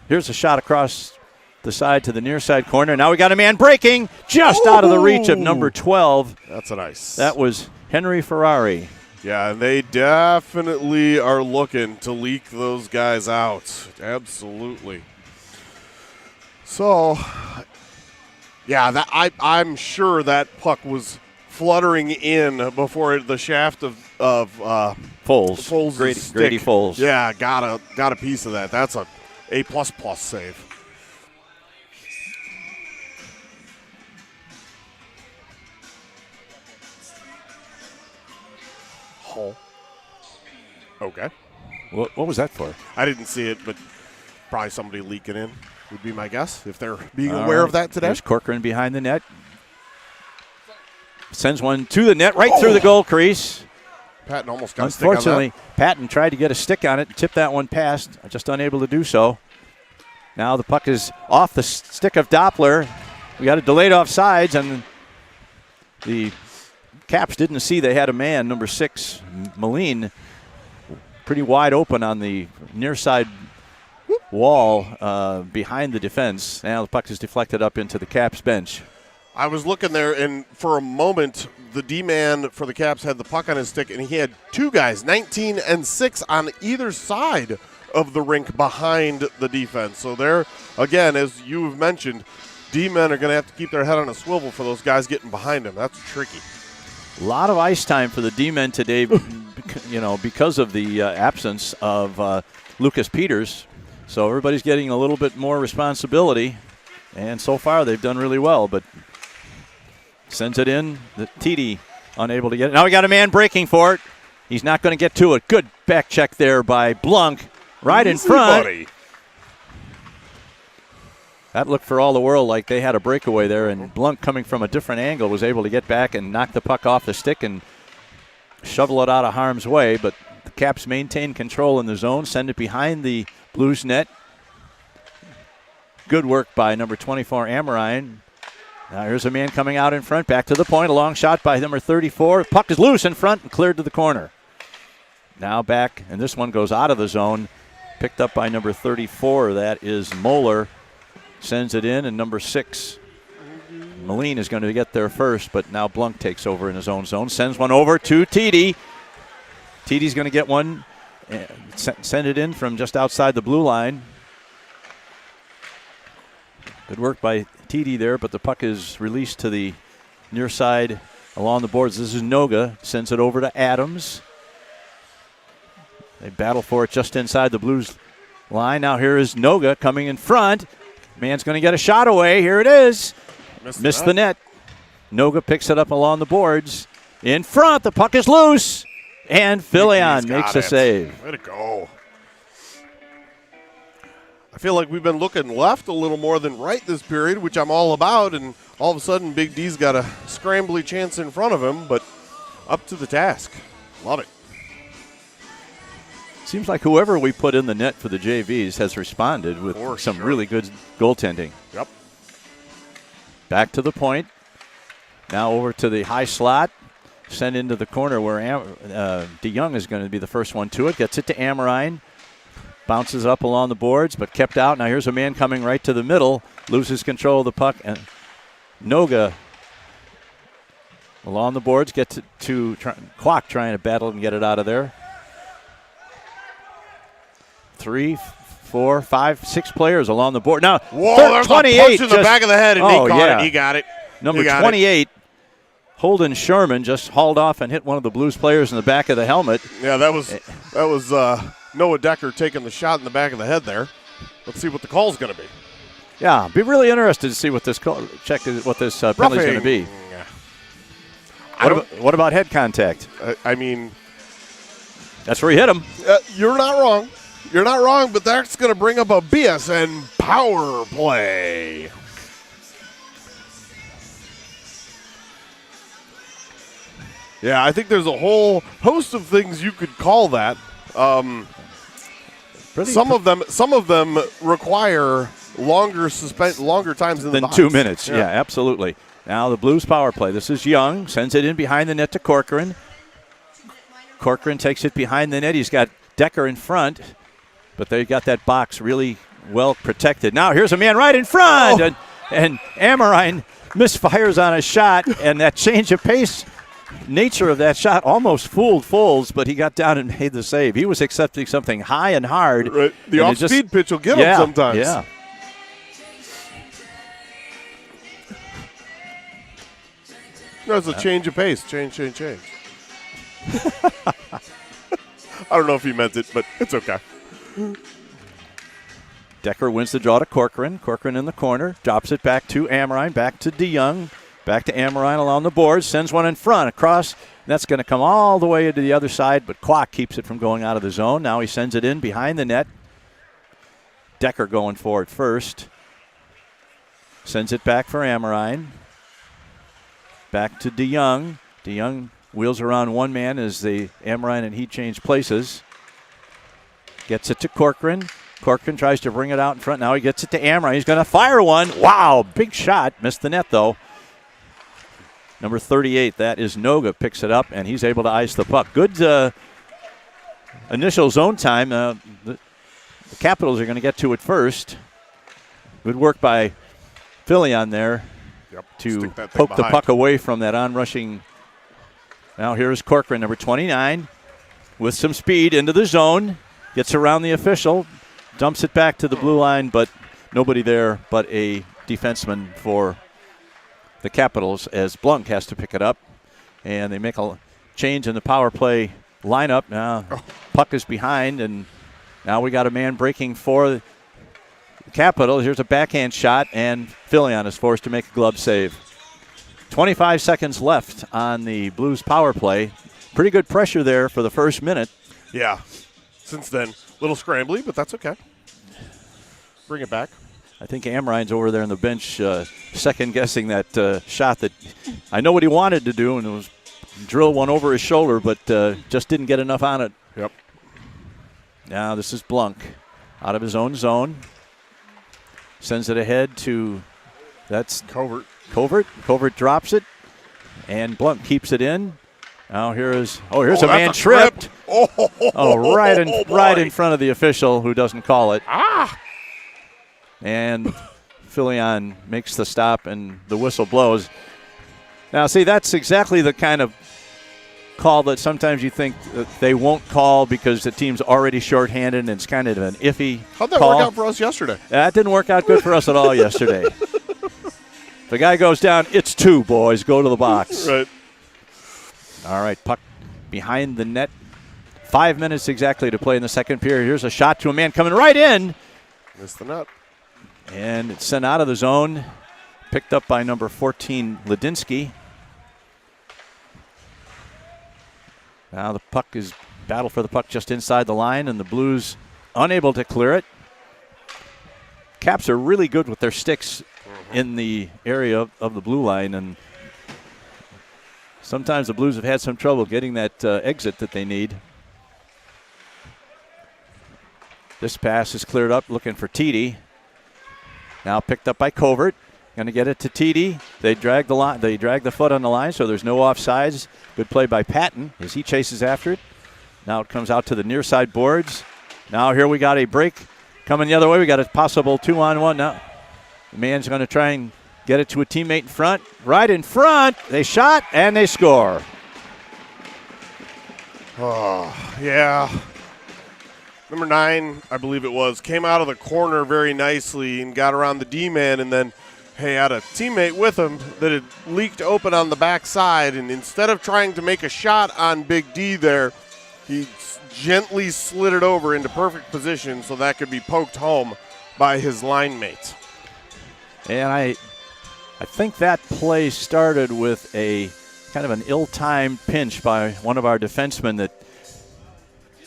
Here's a shot across the side to the near side corner. Now we got a man breaking just out of the reach of number 12. That's a nice. That was Henry Ferrari. Yeah, and they definitely are looking to leak those guys out. Absolutely. So, yeah, I'm sure that puck was fluttering in before the shaft of Foles. Grady Foles. Yeah, got a piece of that. That's a A++ save. Hole. Okay. What was that for? I didn't see it, but probably somebody leaking in would be my guess if they're being aware of that today. There's Corcoran behind the net. Sends one to the net, right through the goal crease. Patton almost got a stick on that. Unfortunately, Patton tried to get a stick on it and tipped that one past, just unable to do so. Now the puck is off the stick of Doppler. We got a delayed offsides, and the Caps didn't see they had a man, number 6, Moline, pretty wide open on the near side wall behind the defense. Now the puck is deflected up into the Caps bench. I was looking there, and for a moment, the D-man for the Caps had the puck on his stick, and he had two guys, 19 and 6, on either side of the rink behind the defense. So there, again, as you have mentioned, D-men are going to have to keep their head on a swivel for those guys getting behind them. That's tricky. A lot of ice time for the D-men today, because of the absence of Lucas Peters. So everybody's getting a little bit more responsibility, and so far they've done really well. But sends it in. The TD unable to get it. Now we got a man breaking for it. He's not going to get to it. Good back check there by Blunk, right in front. Buddy. That looked for all the world like they had a breakaway there, and Blunk, coming from a different angle, was able to get back and knock the puck off the stick and shovel it out of harm's way. But the Caps maintain control in the zone, send it behind the Blues net. Good work by number 24, Amorine. Now here's a man coming out in front, back to the point. A long shot by number 34. Puck is loose in front and cleared to the corner. Now back, and this one goes out of the zone. Picked up by number 34. That is Moeller. Sends it in, and number 6, Moline, is going to get there first, but now Blunk takes over in his own zone. Sends one over to TD. TD's going to get one, send it in from just outside the blue line. Good work by TD there, but the puck is released to the near side along the boards. This is Noga, sends it over to Adams. They battle for it just inside the Blues line. Now here is Noga coming in front. Man's going to get a shot away. Here it is. Missed the net. Noga picks it up along the boards. In front, the puck is loose. And Filion makes a save. Way to go. I feel like we've been looking left a little more than right this period, which I'm all about, and all of a sudden Big D's got a scrambly chance in front of him, but up to the task. Love it. Seems like whoever we put in the net for the JVs has responded with some really good goaltending. Yep. Back to the point. Now over to the high slot. Sent into the corner where DeYoung is going to be the first one to it. Gets it to Amorine. Bounces up along the boards, but kept out. Now here's a man coming right to the middle. Loses control of the puck. And Noga along the boards. Gets it to Kwok, trying to battle and get it out of there. 3, 4, 5, 6 players along the board. Now, whoa, there's 28 a punch in the back of the head, and he caught it. He got it. Number 28, Holden Sherman, just hauled off and hit one of the Blues players in the back of the helmet. Yeah, that was Noah Decker taking the shot in the back of the head there. Let's see what the call's going to be. Yeah, be really interested to see what this penalty is going to be. What about head contact? I mean, That's where he hit him. You're not wrong. You're not wrong, but that's going to bring up a BSN power play. Yeah, I think there's a whole host of things you could call that. Some of them require longer times than 2 minutes. Yeah, absolutely. Now the Blues power play. This is Young, sends it in behind the net to Corcoran. Corcoran takes it behind the net. He's got Decker in front, but they got that box really well protected. Now here's a man right in front, and Amorine misfires on a shot, and that change of pace nature of that shot almost fooled Foles, but he got down and made the save. He was accepting something high and hard. Right. The off-speed pitch will get him sometimes. Yeah. There's a change of pace. Change. I don't know if he meant it, but it's okay. Decker wins the draw to Corcoran. Corcoran in the corner. Drops it back to Amorine. Back to DeYoung. Back to Amorine along the boards. Sends one in front. Across. That's going to come all the way to the other side, but Kwok keeps it from going out of the zone. Now he sends it in behind the net. Decker going for it first. Sends it back for Amorine. Back to DeYoung. DeYoung wheels around one man as the Amorine and he change places. Gets it to Corcoran. Corcoran tries to bring it out in front. Now he gets it to Amorine. He's going to fire one. Wow, big shot. Missed the net, though. Number 38, that is Noga, picks it up, and he's able to ice the puck. Good initial zone time. The Capitals are going to get to it first. Good work by Philly on there to poke the puck away from that onrushing. Now here's Corcoran, number 29, with some speed into the zone. Gets around the official, dumps it back to the blue line, but nobody there but a defenseman for the Capitals as Blunk has to pick it up. And they make a change in the power play lineup. Now puck is behind, and now we got a man breaking for the Capitals. Here's a backhand shot, and Filion is forced to make a glove save. 25 seconds left on the Blues power play. Pretty good pressure there for the first minute. Yeah. Since then, a little scrambly, but that's okay. Bring it back. I think Amorine's over there on the bench second-guessing that shot that I know what he wanted to do, and it was drill one over his shoulder, but just didn't get enough on it. Yep. Now this is Blunk out of his own zone. Sends it ahead to, that's Covert. Covert drops it, and Blunk keeps it in. Now here's a man tripped. Right in front of the official who doesn't call it. And Filion makes the stop, and the whistle blows. Now, see, that's exactly the kind of call that sometimes you think that they won't call because the team's already shorthanded, and it's kind of an iffy How'd that call. work out for us yesterday? That didn't work out good for us at all yesterday. The guy goes down, it's 2, boys. Go to the box. Right. All right, puck behind the net. 5 minutes exactly to play in the second period. Here's a shot to a man coming right in. Missed the net. And it's sent out of the zone. Picked up by number 14, Ladinsky. Now the puck is battle for the puck just inside the line, and the Blues unable to clear it. Caps are really good with their sticks in the area of the blue line, and sometimes the Blues have had some trouble getting that exit that they need. This pass is cleared up, looking for TD. Now picked up by Covert. Going to get it to TD. They drag the line. They drag the foot on the line, so there's no offsides. Good play by Patton as he chases after it. Now it comes out to the near side boards. Now here we got a break coming the other way. We got a possible 2-on-1 now. The man's going to try and get it to a teammate in front. Right in front. They shot and they score. Oh, yeah. Number 9, I believe it was, came out of the corner very nicely and got around the D-man, and then had a teammate with him that had leaked open on the backside, and instead of trying to make a shot on Big D there, he gently slid it over into perfect position so that could be poked home by his line mate. And I think that play started with a kind of an ill-timed pinch by one of our defensemen that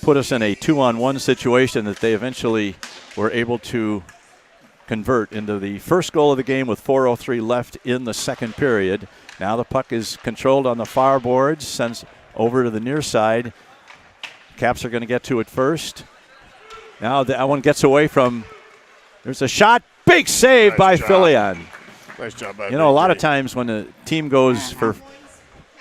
put us in a 2-on-1 situation that they eventually were able to convert into the first goal of the game with 4:03 left in the second period. Now the puck is controlled on the far boards, sends over to the near side. Caps are going to get to it first. Now that one gets away from, there's a shot, big save Nice by job. Filion. Nice job by You know, a lot BJ. of times when a team goes for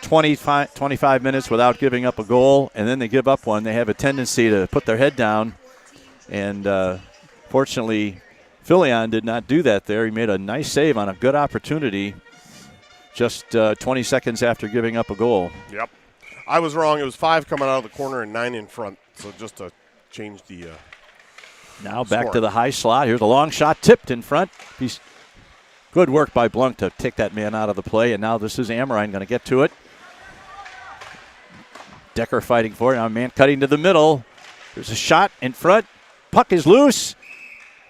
25 minutes without giving up a goal, and then they give up one, they have a tendency to put their head down. And fortunately, Filion did not do that there. He made a nice save on a good opportunity just 20 seconds after giving up a goal. Yep. I was wrong. It was 5 coming out of the corner and 9 in front. So just to change the Now back score. to the high slot. Here's a long shot tipped in front. Good work by Blunk to take that man out of the play. And now this is Amrine going to get to it. Decker fighting for it. Now man cutting to the middle. There's a shot in front. Puck is loose.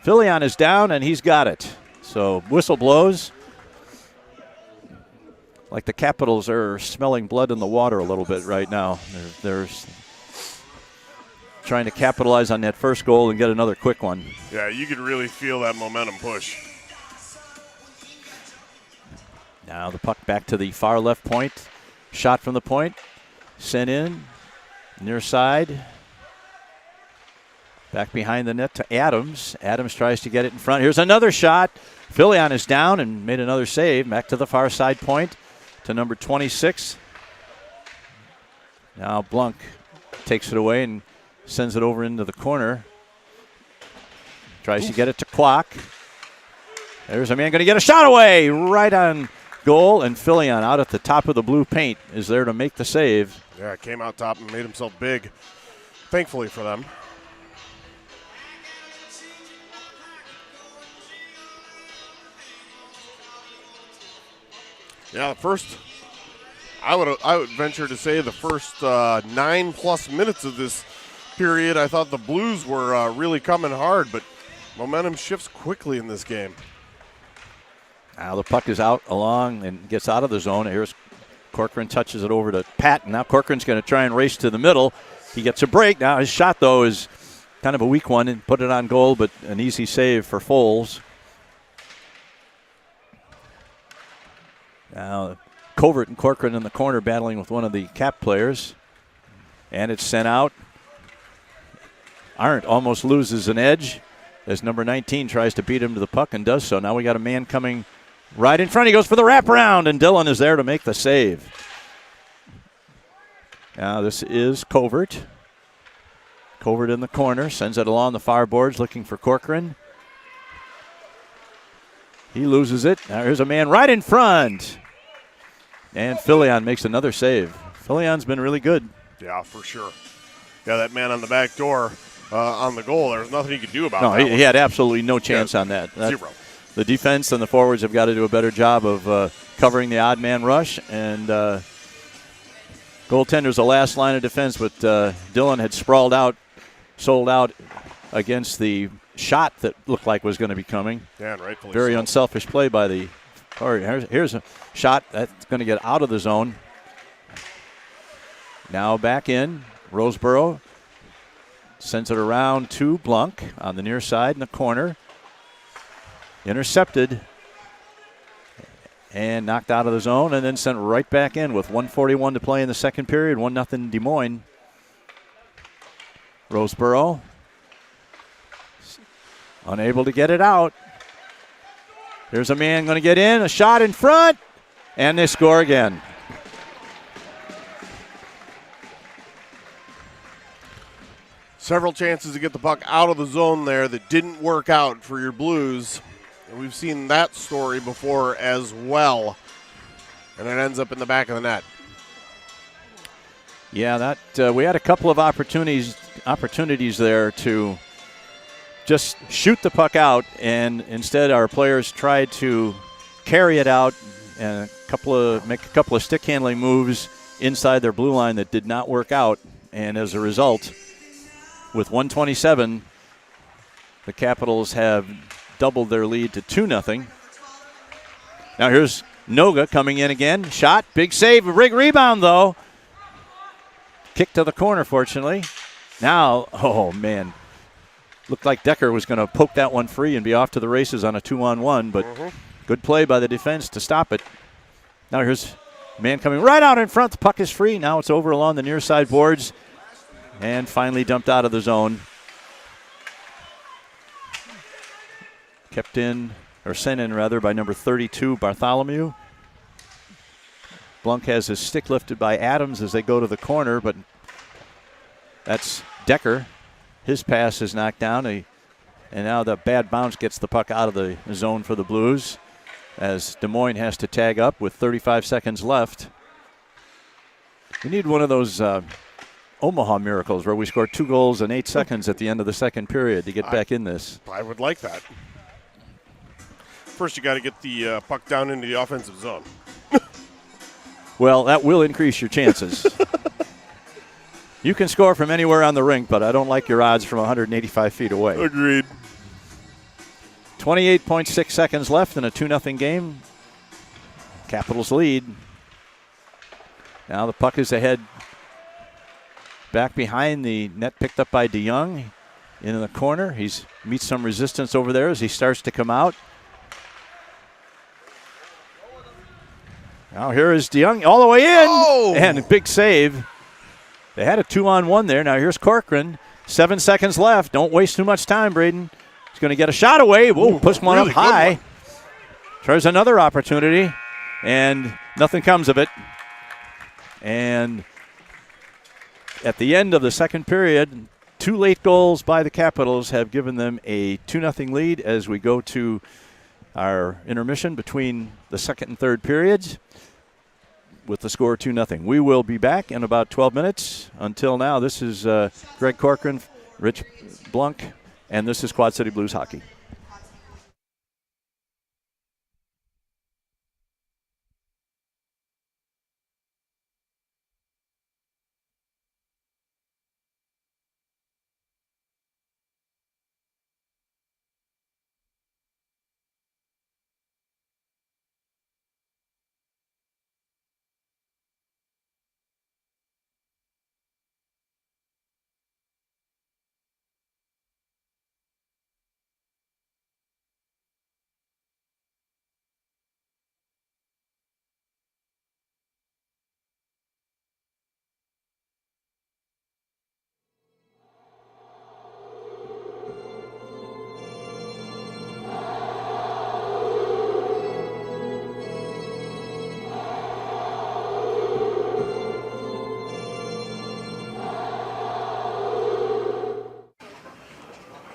Filion is down, and he's got it. So whistle blows. Like the Capitals are smelling blood in the water a little bit right now. They're trying to capitalize on that first goal and get another quick one. Yeah, you could really feel that momentum push. Now the puck back to the far left point. Shot from the point. Sent in. Near side. Back behind the net to Adams. Adams tries to get it in front. Here's another shot. Filion is down and made another save. Back to the far side point to number 26. Now Blunk takes it away and sends it over into the corner. Tries to get it to Kwok. There's a man going to get a shot away right on goal, and Filion out at the top of the blue paint is there to make the save. Yeah, came out top and made himself big. Thankfully for them. Yeah, the first, I would venture to say the first 9+ minutes of this period, I thought the Blues were really coming hard, but momentum shifts quickly in this game. Now the puck is out along and gets out of the zone. Here's Corcoran, touches it over to Patton. Now Corcoran's going to try and race to the middle. He gets a break. Now his shot, though, is kind of a weak one and put it on goal, but an easy save for Foles. Now Covert and Corcoran in the corner battling with one of the Cap players. And it's sent out. Arndt almost loses an edge as number 19 tries to beat him to the puck and does so. Now we got a man coming right in front. He goes for the wraparound, and Dillon is there to make the save. Now this is Covert. Covert in the corner, sends it along the far boards looking for Corcoran. He loses it. Now here's a man right in front. And Filion makes another save. Filion's been really good. Yeah, for sure. Yeah, that man on the back door on the goal, there's nothing he could do about No, that. he had absolutely no chance on that. Zero. The defense and the forwards have got to do a better job of covering the odd man rush. And goaltender's the last line of defense, but Dillon had sold out against the shot that looked like was going to be coming. Yeah, and rightfully Very so. unselfish play by the. Or here's a shot that's going to get out of the zone. Now back in. Roseboro sends it around to Blunk on the near side in the corner. Intercepted and knocked out of the zone and then sent right back in with 1:41 to play in the second period. 1-0 Des Moines. Roseboro unable to get it out. There's a man going to get in, a shot in front, and they score again. Several chances to get the puck out of the zone there that didn't work out for your Blues. And we've seen that story before as well. And it ends up in the back of the net. Yeah, that we had a couple of opportunities there to just shoot the puck out, and instead our players tried to carry it out and make a couple of stick handling moves inside their blue line that did not work out. And as a result, with 1:27, the Capitals have doubled their lead to 2-0. Now here's Noga coming in again. Shot, big save, a big rebound though. Kick to the corner, fortunately. Now, oh, man. Looked like Decker was going to poke that one free and be off to the races on a 2-on-1, but good play by the defense to stop it. Now here's a man coming right out in front. The puck is free. Now it's over along the near side boards and finally dumped out of the zone. Kept in, or sent in rather, by number 32, Bartholomew. Blunk has his stick lifted by Adams as they go to the corner, but that's Decker. His pass is knocked down, and now the bad bounce gets the puck out of the zone for the Blues as Des Moines has to tag up with 35 seconds left. We need one of those Omaha miracles where we score 2 goals in 8 seconds at the end of the second period to get back in this. I would like that. First, you got to get the puck down into the offensive zone. Well, that will increase your chances. You can score from anywhere on the rink, but I don't like your odds from 185 feet away. Agreed. 28.6 seconds left in a 2-0 game. Capitals lead. Now the puck is ahead. Back behind the net, picked up by DeYoung. In the corner. He meets some resistance over there as he starts to come out. Now here is DeYoung all the way in. Oh! And a big save. They had a 2-on-1 there. Now here's Corcoran. 7 seconds left. Don't waste too much time, Braden. He's going to get a shot away. Whoa, push one really up high. one. Tries another opportunity, and nothing comes of it. And at the end of the second period, 2 late goals by the Capitals have given them a 2-0 lead as we go to our intermission between the second and third periods with the score 2-0. We will be back in about 12 minutes. Until now, this is Greg Corcoran, Rich Blunk, and this is Quad City Blues Hockey.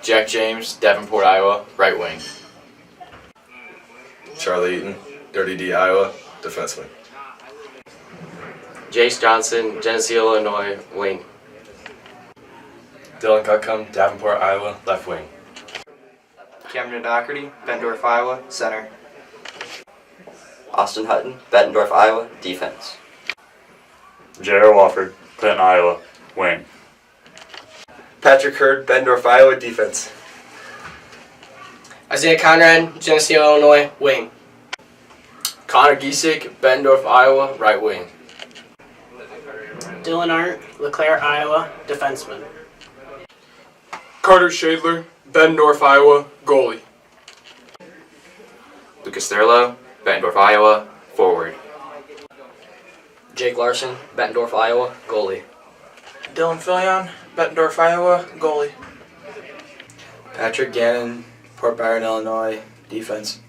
Jack James, Davenport, Iowa, right wing. Charlie Eaton, Dirty D, Iowa, defenseman. Jace Johnson, Genesee, Illinois, wing. Dylan Gutcombe, Davenport, Iowa, left wing. Cameron Doherty, Bendorf, Iowa, center. Austin Hutton, Bettendorf, Iowa, defense. Jared Wofford, Clinton, Iowa, wing. Patrick Hurd, Bettendorf, Iowa, defense. Isaiah Conrad, Genesee, Illinois, wing. Connor Giesick, Bettendorf, Iowa, right wing. Dylan Art, LeClaire, Iowa, defenseman. Carter Shadler, Bettendorf, Iowa, goalie. Lucas Thurlow, Bettendorf, Iowa, forward. Jake Larson, Bettendorf, Iowa, goalie. Dylan Filion, Bettendorf, Iowa, goalie. Patrick Gannon, Port Byron, Illinois, defense.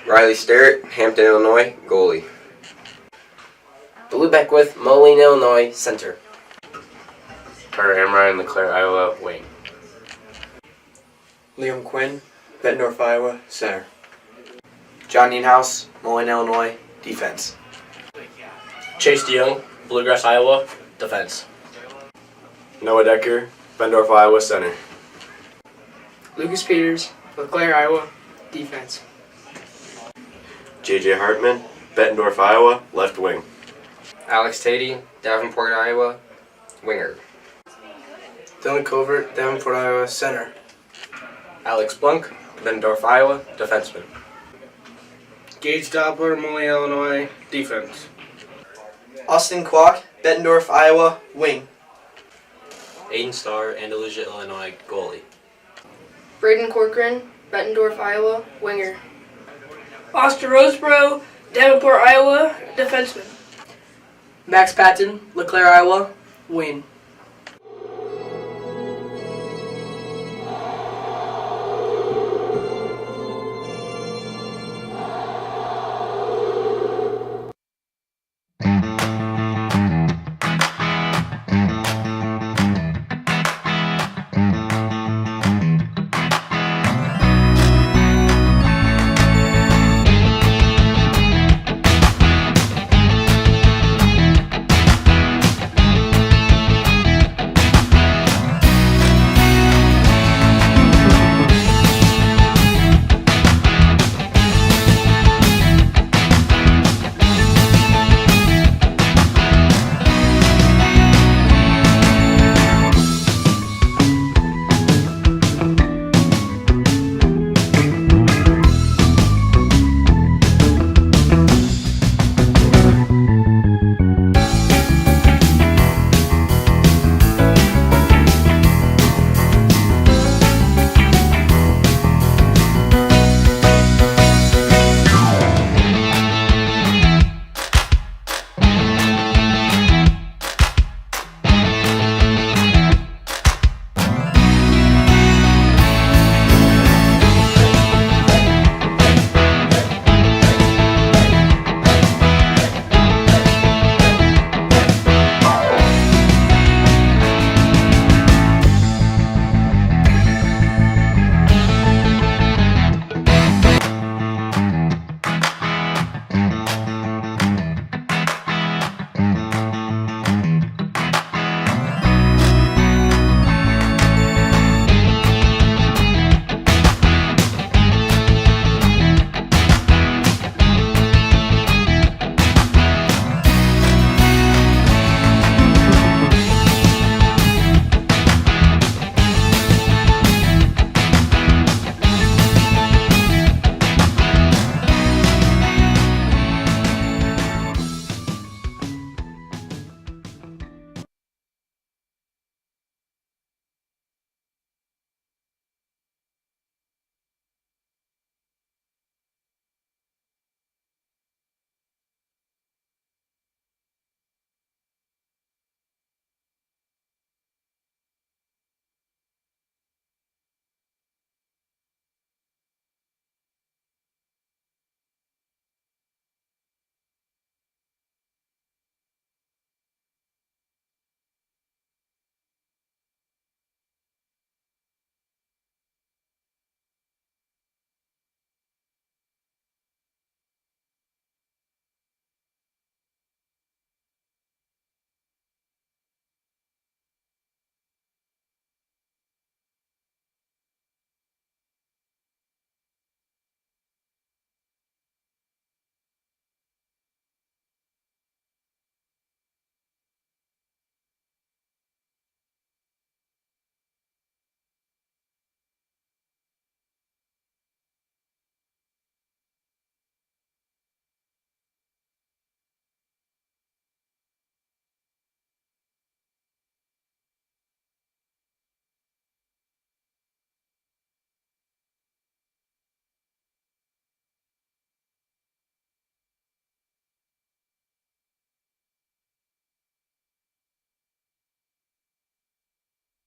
Riley Sterrett, Hampton, Illinois, goalie. Blue Beckwith, Moline, Illinois, center. Carter Amrine, LeClaire, Iowa, wing. Liam Quinn, Bettendorf, Iowa, center. John Nienhaus, Moline, Illinois, defense. Chase DeYoung, Bluegrass, Iowa, defense. Noah Decker, Bettendorf, Iowa, center. Lucas Peters, LeClaire, Iowa, defense. JJ Hartman, Bettendorf, Iowa, left wing. Alex Tatey, Davenport, Iowa, winger. Dylan Covert, Davenport, Iowa, center. Alex Blunk, Bettendorf, Iowa, defenseman. Gage Doppler, Moline, Illinois, defense. Austin Kwok, Bettendorf, Iowa, wing. Aiden Starr, Andalusia, Illinois, goalie. Braden Corcoran, Bettendorf, Iowa, winger. Oscar Roseborough, Davenport, Iowa, defenseman. Max Patton, LeClaire, Iowa, wing.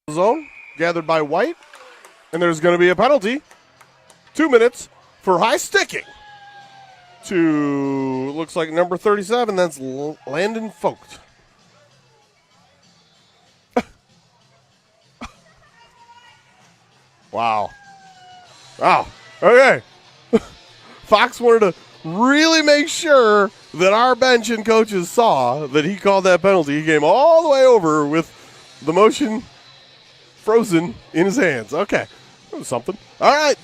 Zone gathered by White, and there's going to be a penalty. 2 minutes for high sticking to, looks like number 37. That's Landon Vogt. Wow. Okay. Fox wanted to really make sure that our bench and coaches saw that he called that penalty. He came all the way over with the motion frozen in his hands. Okay. That was something. All right.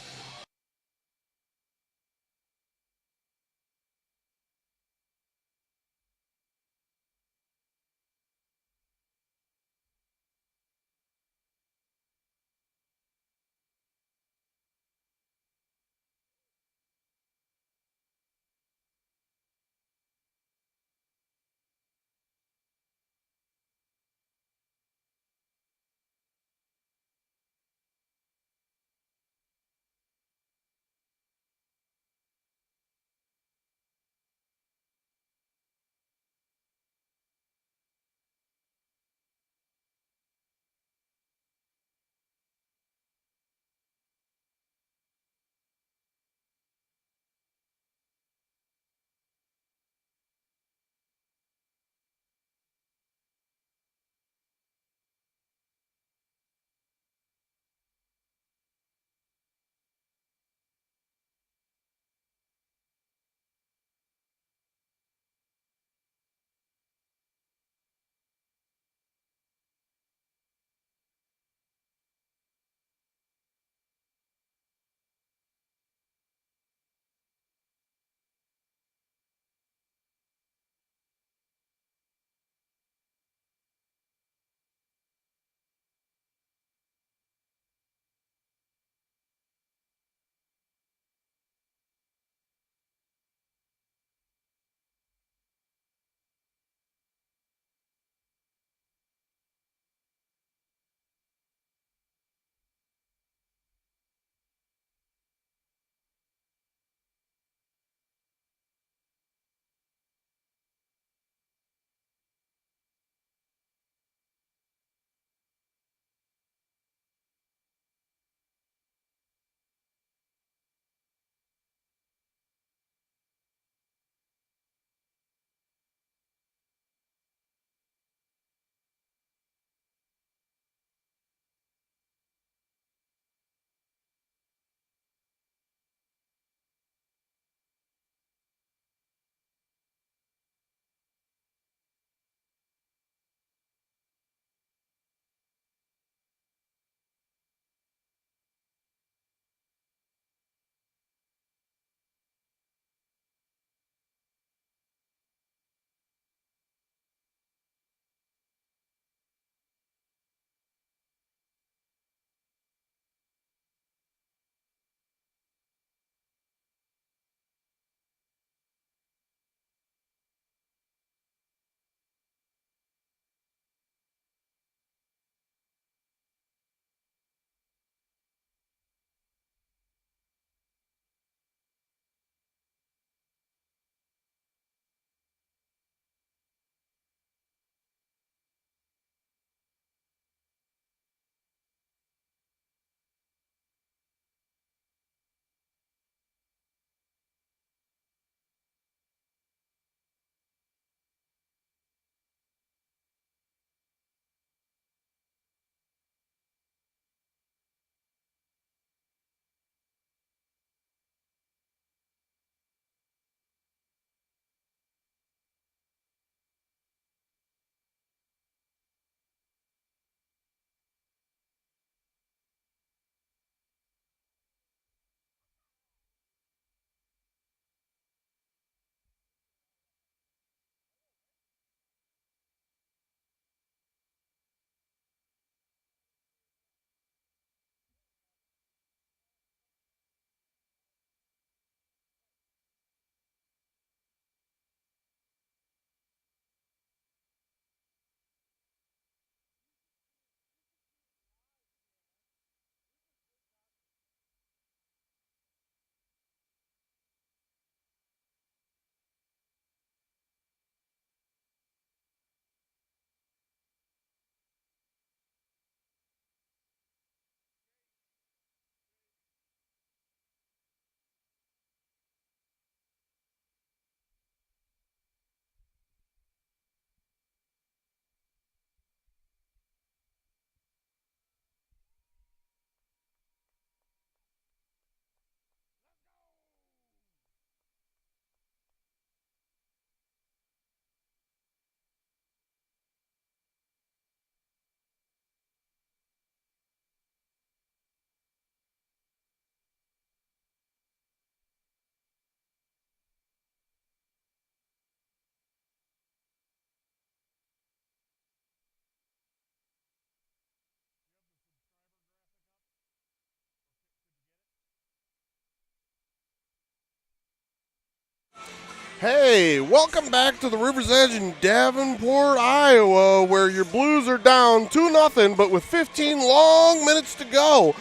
Hey, welcome back to the River's Edge in Davenport, Iowa, where your Blues are down 2-0, but with 15 long minutes to go.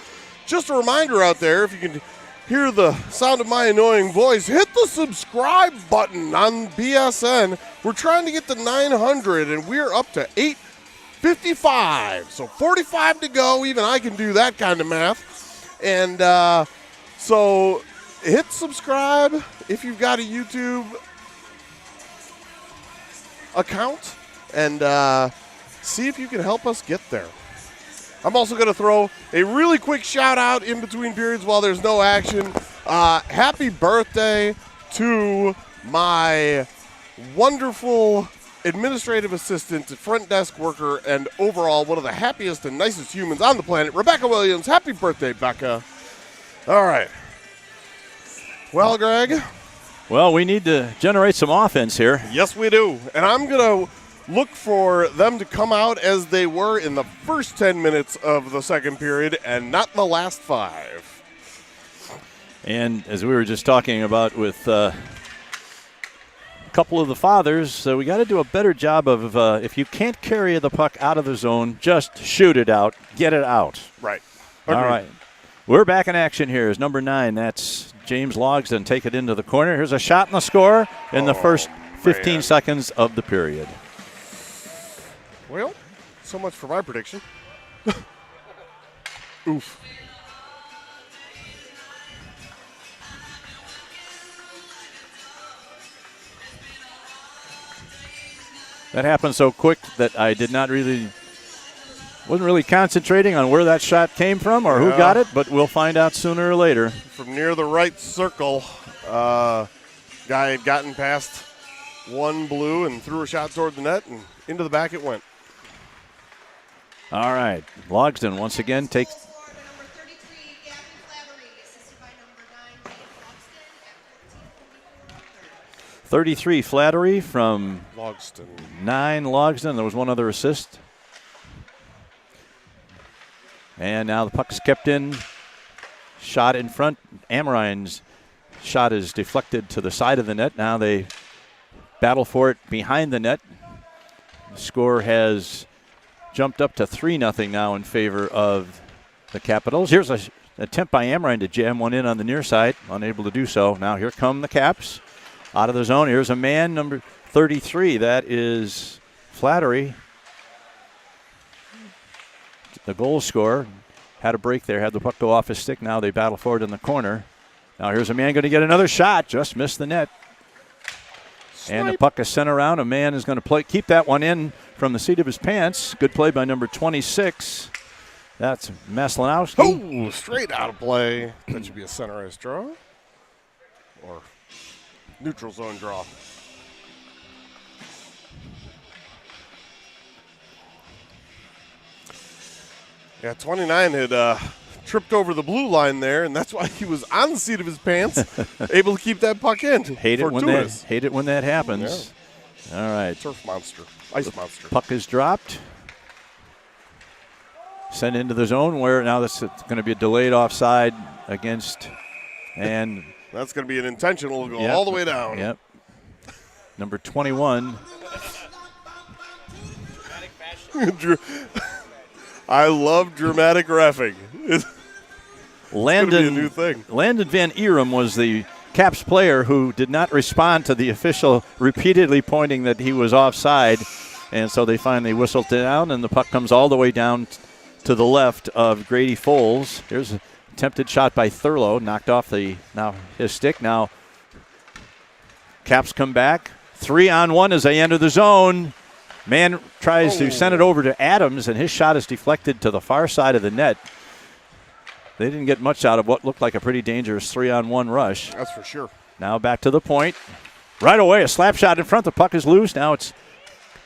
Just a reminder out there, if you can hear the sound of my annoying voice, hit the subscribe button on BSN. We're trying to get to 900, and we're up to 855. So 45 to go. Even I can do that kind of math. And so hit subscribe if you've got a YouTube account, and see if you can help us get there. I'm also going to throw a really quick shout out in between periods while there's no action. Happy birthday to my wonderful administrative assistant, front desk worker, and overall one of the happiest and nicest humans on the planet, Rebecca Williams. Happy birthday, Becca. All right. Well, Greg. Well, we need to generate some offense here. Yes, we do. And I'm going to look for them to come out as they were in the first 10 minutes of the second period and not the last 5. And as we were just talking about with a couple of the fathers, we got to do a better job of if you can't carry the puck out of the zone, just shoot it out, get it out. Right. Agreed. All right. We're back in action here as number 9. That's James Logsdon. Take it into the corner. Here's a shot and a score in the first 15 seconds of the period. Well, so much for my prediction. Oof. That happened so quick that I wasn't really concentrating on where that shot came from or who got it, but we'll find out sooner or later. From near the right circle, guy had gotten past one blue and threw a shot toward the net, and into the back it went. All right. Logsdon once again takes. Number 33, Gavin Flattery, assisted by number 9, Logsdon at 14:44. 33 Flattery from Logsdon. 9 Logsdon. There was one other assist. And now the puck is kept in. Shot in front. Amorine's shot is deflected to the side of the net. Now they battle for it behind the net. The score has jumped up to 3-0 now in favor of the Capitals. Here's an attempt by Amorine to jam one in on the near side. Unable to do so. Now here come the Caps. Out of the zone. Here's a man, number 33. That is Flattery. The goal scorer had a break there, had the puck go off his stick. Now they battle for it in the corner. Now here's a man going to get another shot. Just missed the net. Snipe. And the puck is sent around. A man is going to keep that one in from the seat of his pants. Good play by number 26. That's Maslinowski. Oh, straight out of play. That should be a center ice draw. Or neutral zone draw. Yeah, 29 had tripped over the blue line there, and that's why he was on the seat of his pants, able to keep that puck in. Hate it when that happens. Yeah. All right. Turf monster. Ice monster. Puck is dropped. Sent into the zone where now this is going to be a delayed offside against, and that's going to be an intentional go all the way down. Yep. Number 21. I love dramatic reffing. It's going to be a new thing. Landon Van Erum was the Caps player who did not respond to the official repeatedly pointing that he was offside, and so they finally whistled it down, and the puck comes all the way down to the left of Grady Foles. Here's an attempted shot by Thurlow, knocked off his stick. Now Caps come back. 3-on-1 as they enter the zone. Man tries to send it over to Adams, and his shot is deflected to the far side of the net. They didn't get much out of what looked like a pretty dangerous 3-on-1 rush. That's for sure. Now back to the point. Right away, a slap shot in front. The puck is loose. Now it's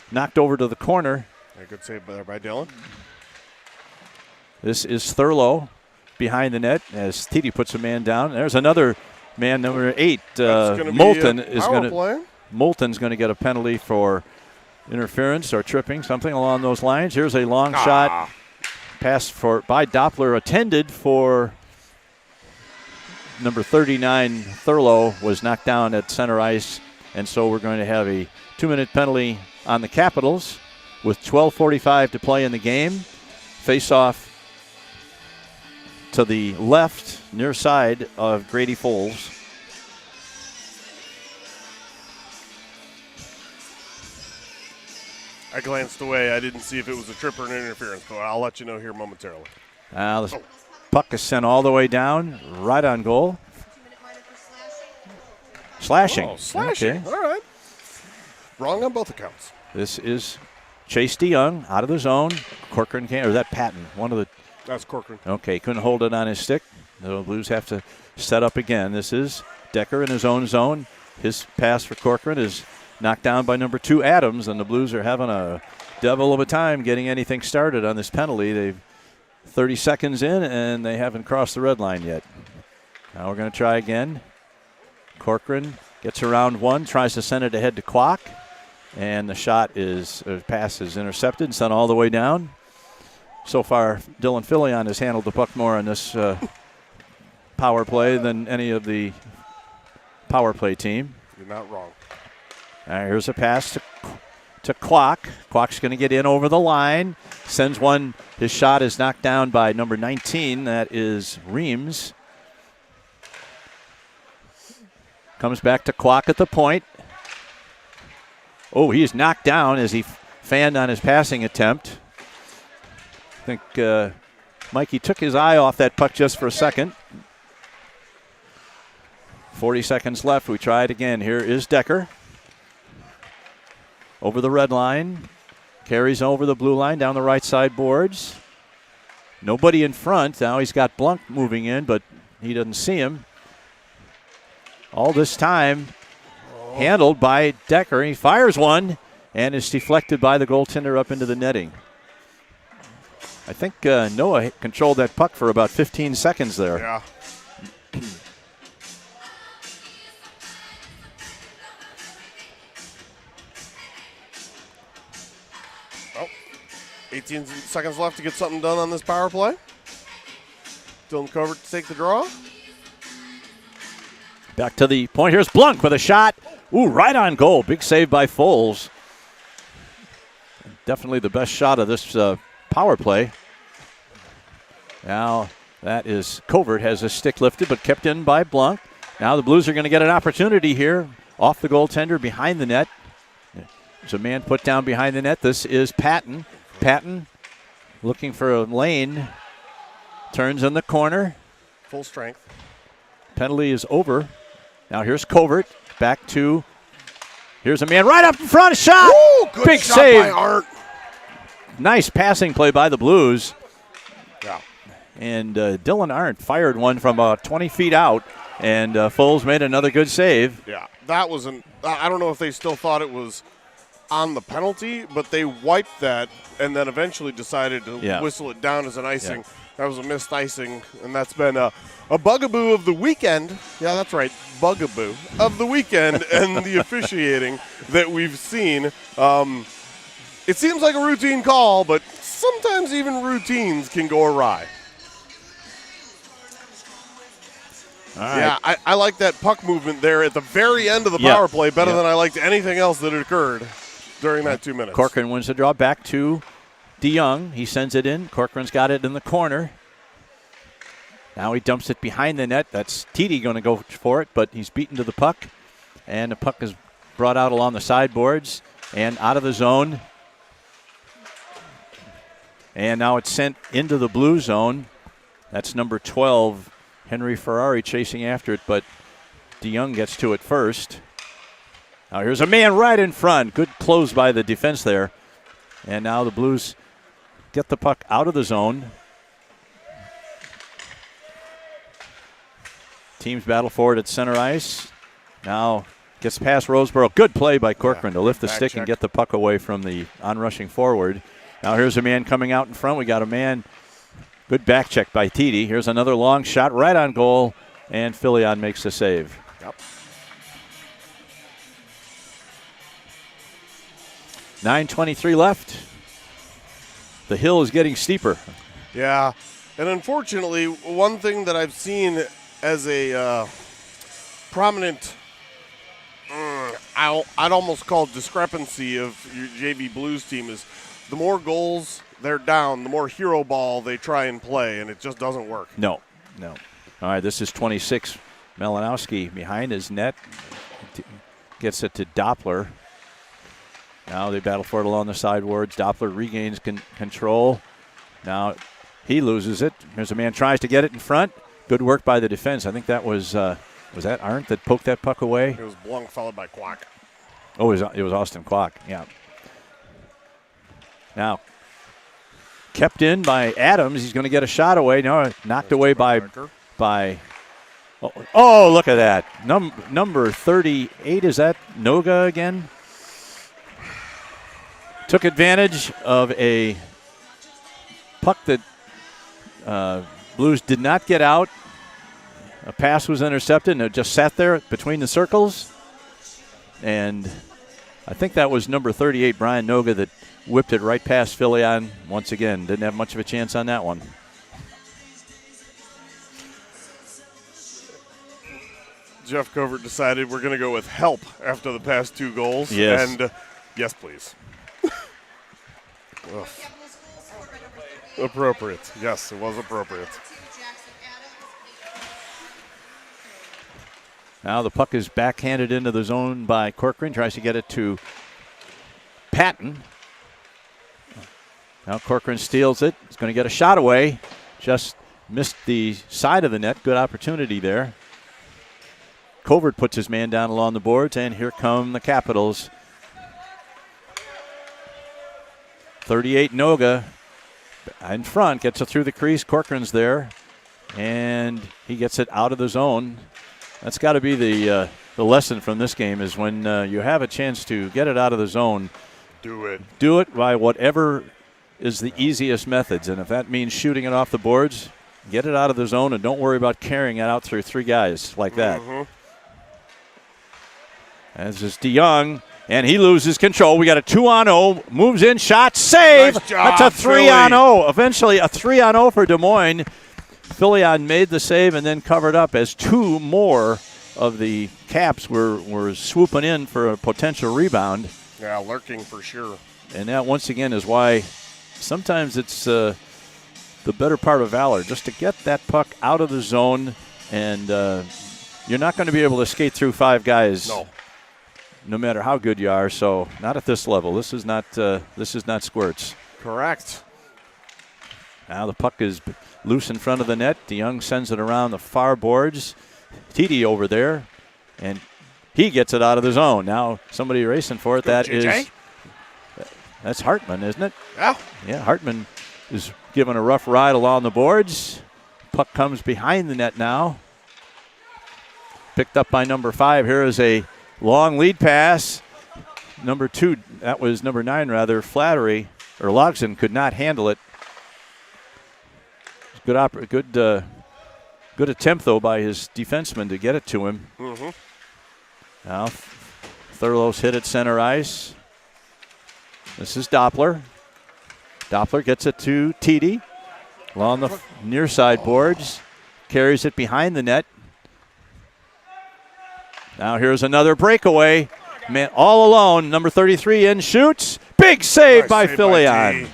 knocked over to the corner. A good save there by Dylan. This is Thurlow behind the net as Titi puts a man down. There's another man, number 8. Moulton's going to get a penalty for interference or tripping, something along those lines. Here's a long shot. Pass by Doppler, attended for number 39. Thurlow was knocked down at center ice And so we're going to have a 2-minute penalty on the Capitals with 12:45 to play in the game. Face-off to the left, near side of Grady Foles. I glanced away. I didn't see if it was a trip or an interference, but I'll let you know here momentarily. The puck is sent all the way down, right on goal. Slashing. Oh, slashing. Okay. All right. Wrong on both accounts. This is Chase DeYoung out of the zone. Corcoran can't, or that Patton, one of the. That's Corcoran. Okay, couldn't hold it on his stick. The Blues have to set up again. This is Decker in his own zone. His pass for Corcoran is knocked down by number 2 Adams, and the Blues are having a devil of a time getting anything started on this penalty. They've 30 seconds in, and they haven't crossed the red line yet. Now we're going to try again. Corcoran gets around one, tries to send it ahead to Kwok, and the pass is intercepted and sent all the way down. So far, Dylan Filion has handled the puck more on this power play than any of the power play team. You're not wrong. All right, here's a pass to Kwok. Kwok's going to get in over the line. Sends one. His shot is knocked down by number 19. That is Reams. Comes back to Kwok at the point. Oh, he is knocked down as he fanned on his passing attempt. I think Mikey took his eye off that puck just for a second. 40 seconds left. We try it again. Here is Decker. Over the red line. Carries over the blue line down the right side boards. Nobody in front. Now he's got Blunk moving in, but he doesn't see him. All this time handled by Decker. He fires one and is deflected by the goaltender up into the netting. I think Noah controlled that puck for about 15 seconds there. Yeah. Oh, 18 seconds left to get something done on this power play. Dylan Covert to take the draw. Back to the point. Here's Blunk with a shot. Ooh, right on goal. Big save by Foles. Definitely the best shot of this power play. Now that is Covert has his stick lifted but kept in by Blunk. Now the Blues are going to get an opportunity here off the goaltender behind the net. There's a man put down behind the net. This is Patton. Patton looking for a lane. Turns in the corner. Full strength. Penalty is over. Now here's Covert. Back to. Here's a man right up in front. A shot. Ooh, good Big shot save. by Art. Nice passing play by the Blues. Yeah. And Dylan Arndt fired one from about 20 feet out. And Foles made another good save. Yeah. That wasn't. I don't know if they still thought it was on the penalty, but they wiped that and then eventually decided to whistle it down as an icing. Yeah. That was a missed icing, and that's been a bugaboo of the weekend. Yeah, that's right, bugaboo of the weekend and the officiating that we've seen. It seems like a routine call, but sometimes even routines can go awry. All right. Yeah, I like that puck movement there at the very end of the power play better than I liked anything else that had occurred during that 2 minutes. Corcoran wins the draw back to DeYoung. He sends it in. Corcoran's got it in the corner. Now he dumps it behind the net. That's Titi going to go for it, but he's beaten to the puck. And the puck is brought out along the sideboards and out of the zone. And now it's sent into the blue zone. That's number 12, Henry Ferrari, chasing after it, but DeYoung gets to it first. Now here's a man right in front. Good close by the defense there. And now the Blues get the puck out of the zone. Teams battle for it at center ice. Now gets past Roseboro. Good play by Corcoran to lift the stick and get the puck away from the onrushing forward. Now here's a man coming out in front. We got a man. Good back check by Titi. Here's another long shot right on goal, and Filion makes the save. Yep. 9:23 left. The hill is getting steeper. Yeah, and unfortunately, one thing that I've seen as a prominent I'd almost call discrepancy of your JV Blues team is the more goals they're down, the more hero ball they try and play, and it just doesn't work. No. All right, this is 26. Malinowski behind his net. Gets it to Doppler. Now they battle for it along the sideboards. Doppler regains control. Now he loses it. Here's a man tries to get it in front. Good work by the defense. I think that was that Arndt that poked that puck away? It was Blunk followed by Kwok. Oh, it was Austin Kwok, yeah. Now, kept in by Adams. He's going to get a shot away. No, knocked away by oh, look at that. Number 38, is that Noga again? Took advantage of a puck that Blues did not get out. A pass was intercepted, and it just sat there between the circles. And I think that was number 38, Brian Noga, that whipped it right past Filion. Once again, didn't have much of a chance on that one. Jeff Covert decided we're going to go with help after the past 2 goals. Yes. And yes, please. Appropriate. Yes, it was appropriate. Now the puck is backhanded into the zone by Corcoran. Tries to get it to Patton. Now Corcoran steals it. He's going to get a shot away. Just missed the side of the net. Good opportunity there. Covert puts his man down along the boards, and here come the Capitals. 38 Noga in front, gets it through the crease. Corcoran's there, and he gets it out of the zone. That's got to be the lesson from this game is when you have a chance to get it out of the zone, do it. Do it by whatever is the easiest methods, and if that means shooting it off the boards, get it out of the zone and don't worry about carrying it out through 3 guys like that. Mm-hmm. As is DeYoung, and he loses control. We got a 2-on-0, moves in, shot, save. Nice job, that's a 3-on-0. Eventually a 3-on-0 for Des Moines. Filion made the save and then covered up as 2 more of the Caps were swooping in for a potential rebound. Yeah, lurking for sure. And that, once again, is why sometimes it's the better part of valor, just to get that puck out of the zone, and you're not going to be able to skate through 5 guys. No matter how good you are, so not at this level. This is not squirts. Correct. Now the puck is loose in front of the net. DeYoung sends it around the far boards. TD over there, and he gets it out of the zone. Now somebody racing for it. That's Hartman, isn't it? Yeah. Yeah, Hartman is given a rough ride along the boards. Puck comes behind the net now. Picked up by number 5. Here is a long lead pass. Number 2, that was number 9 rather, Flattery, or Logson could not handle it. Good attempt, though, by his defenseman to get it to him. Mm-hmm. Now, Thurlow's hit at center ice. This is Doppler. Doppler gets it to TD along the near side boards. Carries it behind the net. Now here's another breakaway. Man, all alone, number 33 in, shoots. Big save by Filion.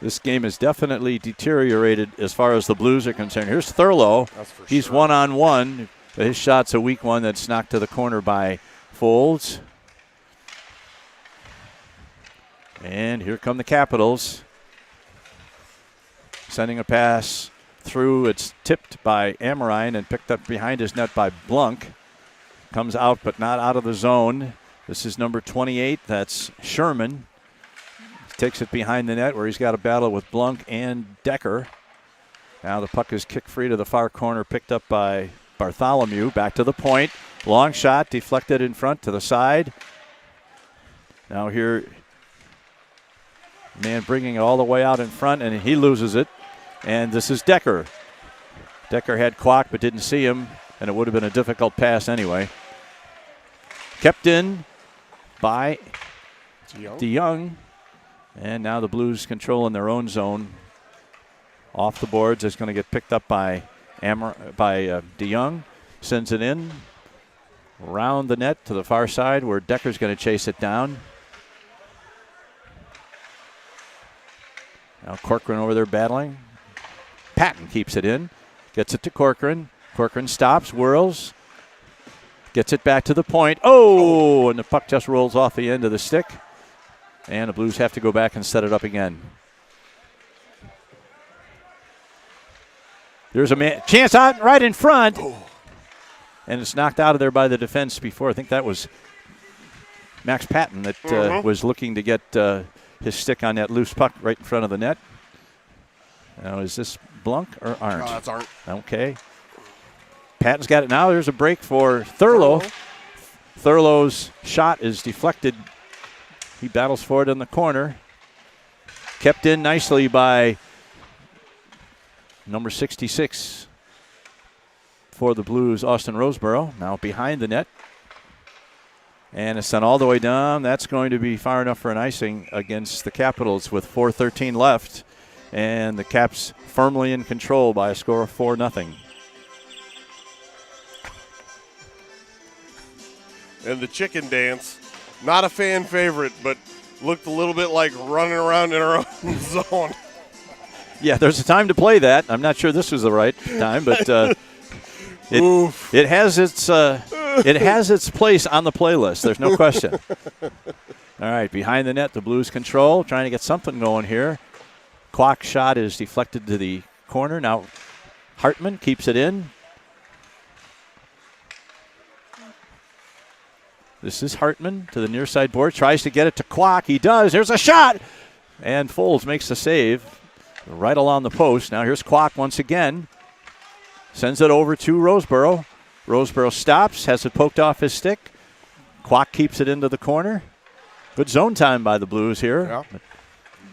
This game has definitely deteriorated as far as the Blues are concerned. Here's Thurlow. He's one-on-one. His shot's a weak one that's knocked to the corner by Folds. And here come the Capitals. Sending a pass through. It's tipped by Amorine and picked up behind his net by Blunk. Comes out but not out of the zone. This is number 28. That's Sherman. Takes it behind the net where he's got a battle with Blunk and Decker. Now the puck is kicked free to the far corner, picked up by Bartholomew. Back to the point. Long shot, deflected in front to the side. Now here, man bringing it all the way out in front, and he loses it. And this is Decker. Decker had Kwok but didn't see him, and it would have been a difficult pass anyway. Kept in by DeYoung. And now the Blues control in their own zone. Off the boards. It's going to get picked up by DeYoung. Sends it in. Around the net to the far side where Decker's going to chase it down. Now Corcoran over there battling. Patton keeps it in. Gets it to Corcoran. Corcoran stops, whirls. Gets it back to the point. Oh, and the puck just rolls off the end of the stick. And the Blues have to go back and set it up again. There's a man, chance out right in front. And it's knocked out of there by the defense before. I think that was Max Patton that was looking to get his stick on that loose puck right in front of the net. Now, is this Blunk or Arndt? That's Arndt. Okay. Patton's got it now. There's a break for Thurlow. Thurlow's shot is deflected. He battles for it in the corner. Kept in nicely by number 66 for the Blues, Austin Roseborough. Now behind the net. And it's sent all the way down. That's going to be far enough for an icing against the Capitals with 4:13 left. And the Caps firmly in control by a score of 4-0. And the chicken dance, not a fan favorite, but looked a little bit like running around in our own zone. Yeah, there's a time to play that. I'm not sure this was the right time, but it has its place on the playlist. There's no question. All right, behind the net, the Blues control, trying to get something going here. Kwok's shot is deflected to the corner. Now Hartman keeps it in. This is Hartman to the near side board. Tries to get it to Kwok. He does. There's a shot. And Foles makes the save right along the post. Now here's Kwok once again. Sends it over to Roseborough. Roseborough stops. Has it poked off his stick. Kwok keeps it into the corner. Good zone time by the Blues here.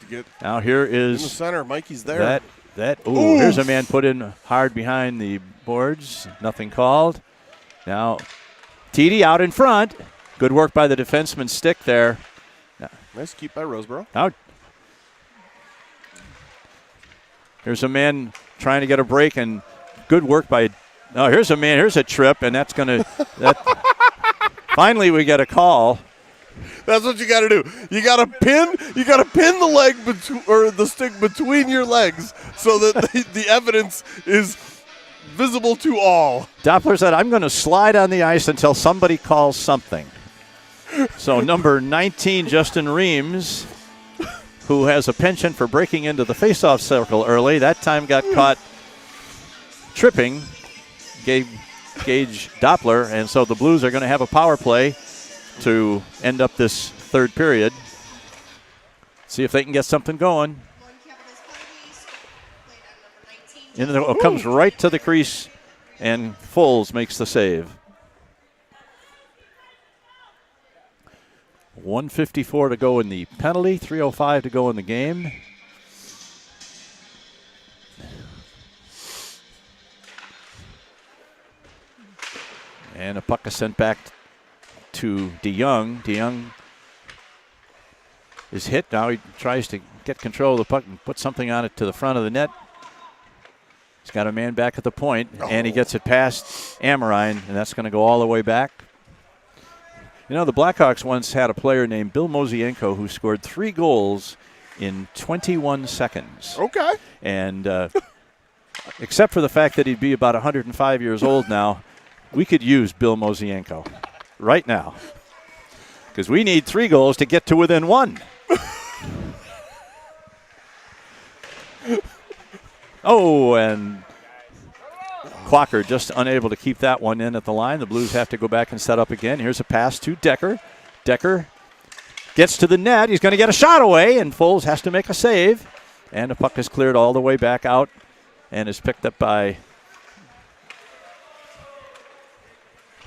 Yeah. Now here is in the center. Mikey's there. Here's a man put in hard behind the boards. Nothing called. Now TD out in front. Good work by the defenseman's stick there. Nice keep by Roseborough. Now here's a man trying to get a break, and good work by. Oh, here's a man. Here's a trip, and that's going to. Finally, we get a call. That's what you got to do. You got to pin. You got to pin the leg or the stick between your legs so that the evidence is visible to all. Doppler said, "I'm going to slide on the ice until somebody calls something." So number 19, Justin Reams, who has a penchant for breaking into the faceoff circle early, that time got caught tripping, gave Gage Doppler, and so the Blues are going to have a power play to end up this third period. See if they can get something going. Comes right to the crease, and Foles makes the save. 1:54 to go in the penalty, 3:05 to go in the game. And a puck is sent back to DeYoung. DeYoung is hit. Now he tries to get control of the puck and put something on it to the front of the net. He's got a man back at the point, and he gets it past Amorine, and that's going to go all the way back. You know, the Blackhawks once had a player named Bill Mosienko who scored 3 goals in 21 seconds. Okay. And except for the fact that he'd be about 105 years old now, we could use Bill Mosienko right now because we need 3 goals to get to within 1. Oh, and Quacker just unable to keep that one in at the line. The Blues have to go back and set up again. Here's a pass to Decker. Decker gets to the net. He's going to get a shot away, and Foles has to make a save. And the puck is cleared all the way back out and is picked up by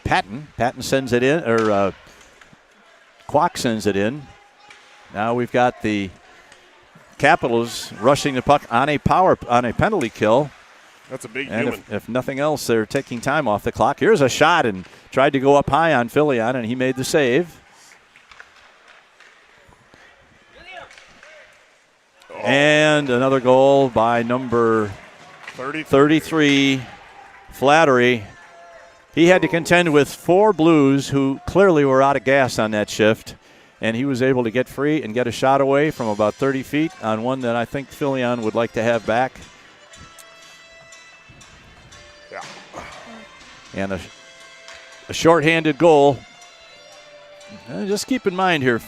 Patton. Patton sends it in, or Kwok sends it in. Now we've got the Capitals rushing the puck on a penalty kill. That's a big and human. If nothing else, they're taking time off the clock. Here's a shot, and tried to go up high on Filion, and he made the save. And another goal by number 33, Flattery. He had to contend with 4 Blues who clearly were out of gas on that shift, and he was able to get free and get a shot away from about 30 feet on one that I think Filion would like to have back. Yeah. And a shorthanded goal. Just keep in mind here,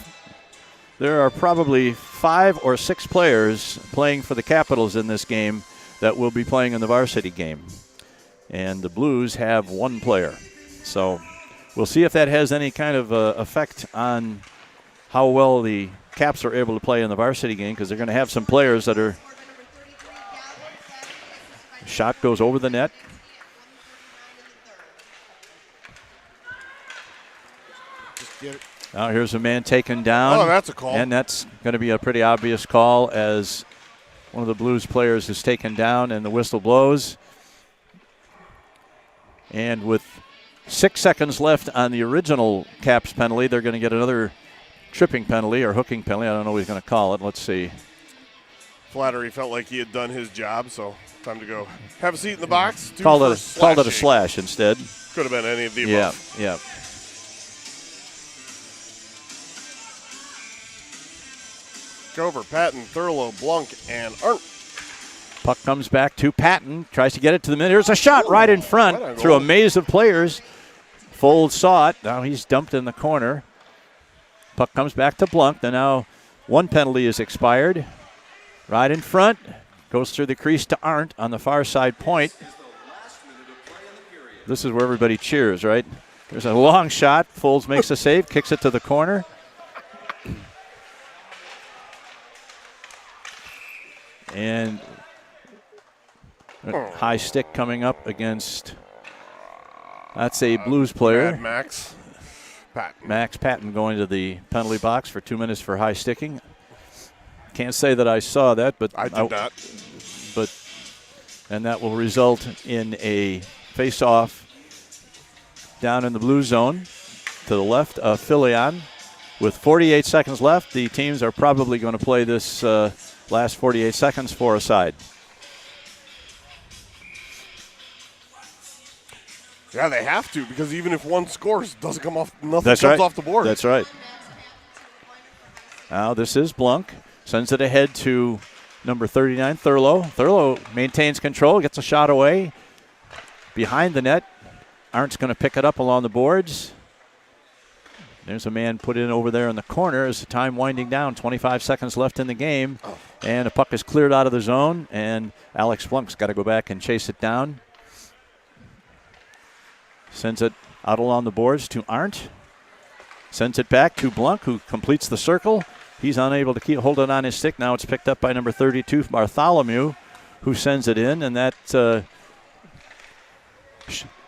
there are probably 5 or 6 players playing for the Capitals in this game that will be playing in the varsity game. And the Blues have 1 player. So we'll see if that has any kind of effect on how well the Caps are able to play in the varsity game, because they're going to have some players that are. Shot goes over the net. Get it. Now here's a man taken down. Oh, that's a call. And that's going to be a pretty obvious call, as one of the Blues players is taken down and the whistle blows. And with 6 seconds left on the original Caps penalty, they're going to get another tripping penalty or hooking penalty. I don't know what he's going to call it. Let's see. Flattery felt like he had done his job, so time to go have a seat in the box. Called it a slash instead. Could have been any of the above. Yeah. Over Patton, Thurlow, Blunk, and Arndt. Puck comes back to Patton. Tries to get it to the middle. Here's a shot right in front through a maze of players. Fold saw it. Now he's dumped in the corner. Puck comes back to Blunk. Now 1 penalty is expired. Right in front. Goes through the crease to Arndt on the far side point. This is where everybody cheers, right? There's a long shot. Folds makes a save. Kicks it to the corner. And a high stick coming up against, that's a Blues player. Max Patton. Max Patton going to the penalty box for 2 minutes for high sticking. Can't say that I saw that, but I did not. And that will result in a face-off down in the blue zone to the left of Filion. With 48 seconds left, the teams are probably going to play this last 48 seconds for a side. Yeah, they have to, because even if one scores, doesn't come off, nothing That's comes right. off the board. That's right. Now this is Blunk. Sends it ahead to number 39, Thurlow. Thurlow maintains control, gets a shot away. Behind the net. Arndt's going to pick it up along the boards. There's a man put in over there in the corner as the time winding down. 25 seconds left in the game. And the puck is cleared out of the zone, and Alex Blunk's got to go back and chase it down. Sends it out along the boards to Arndt. Sends it back to Blunk, who completes the circle. He's unable to keep hold it on his stick. Now it's picked up by number 32, Bartholomew, who sends it in, and that,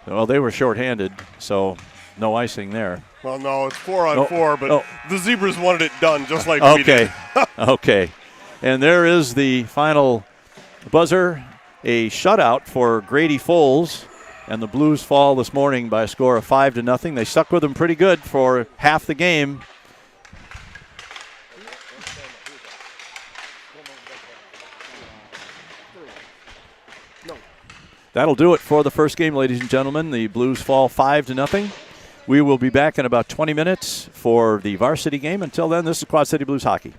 well, they were shorthanded, so no icing there. Well, no, it's 4-on-4, but the Zebras wanted it done just like we did. Okay. And there is the final buzzer, a shutout for Grady Foles, and the Blues fall this morning by a score of 5-0. They stuck with them pretty good for half the game. That'll do it for the first game, ladies and gentlemen. The Blues fall 5-0. We will be back in about 20 minutes for the varsity game. Until then, this is Quad City Blues Hockey.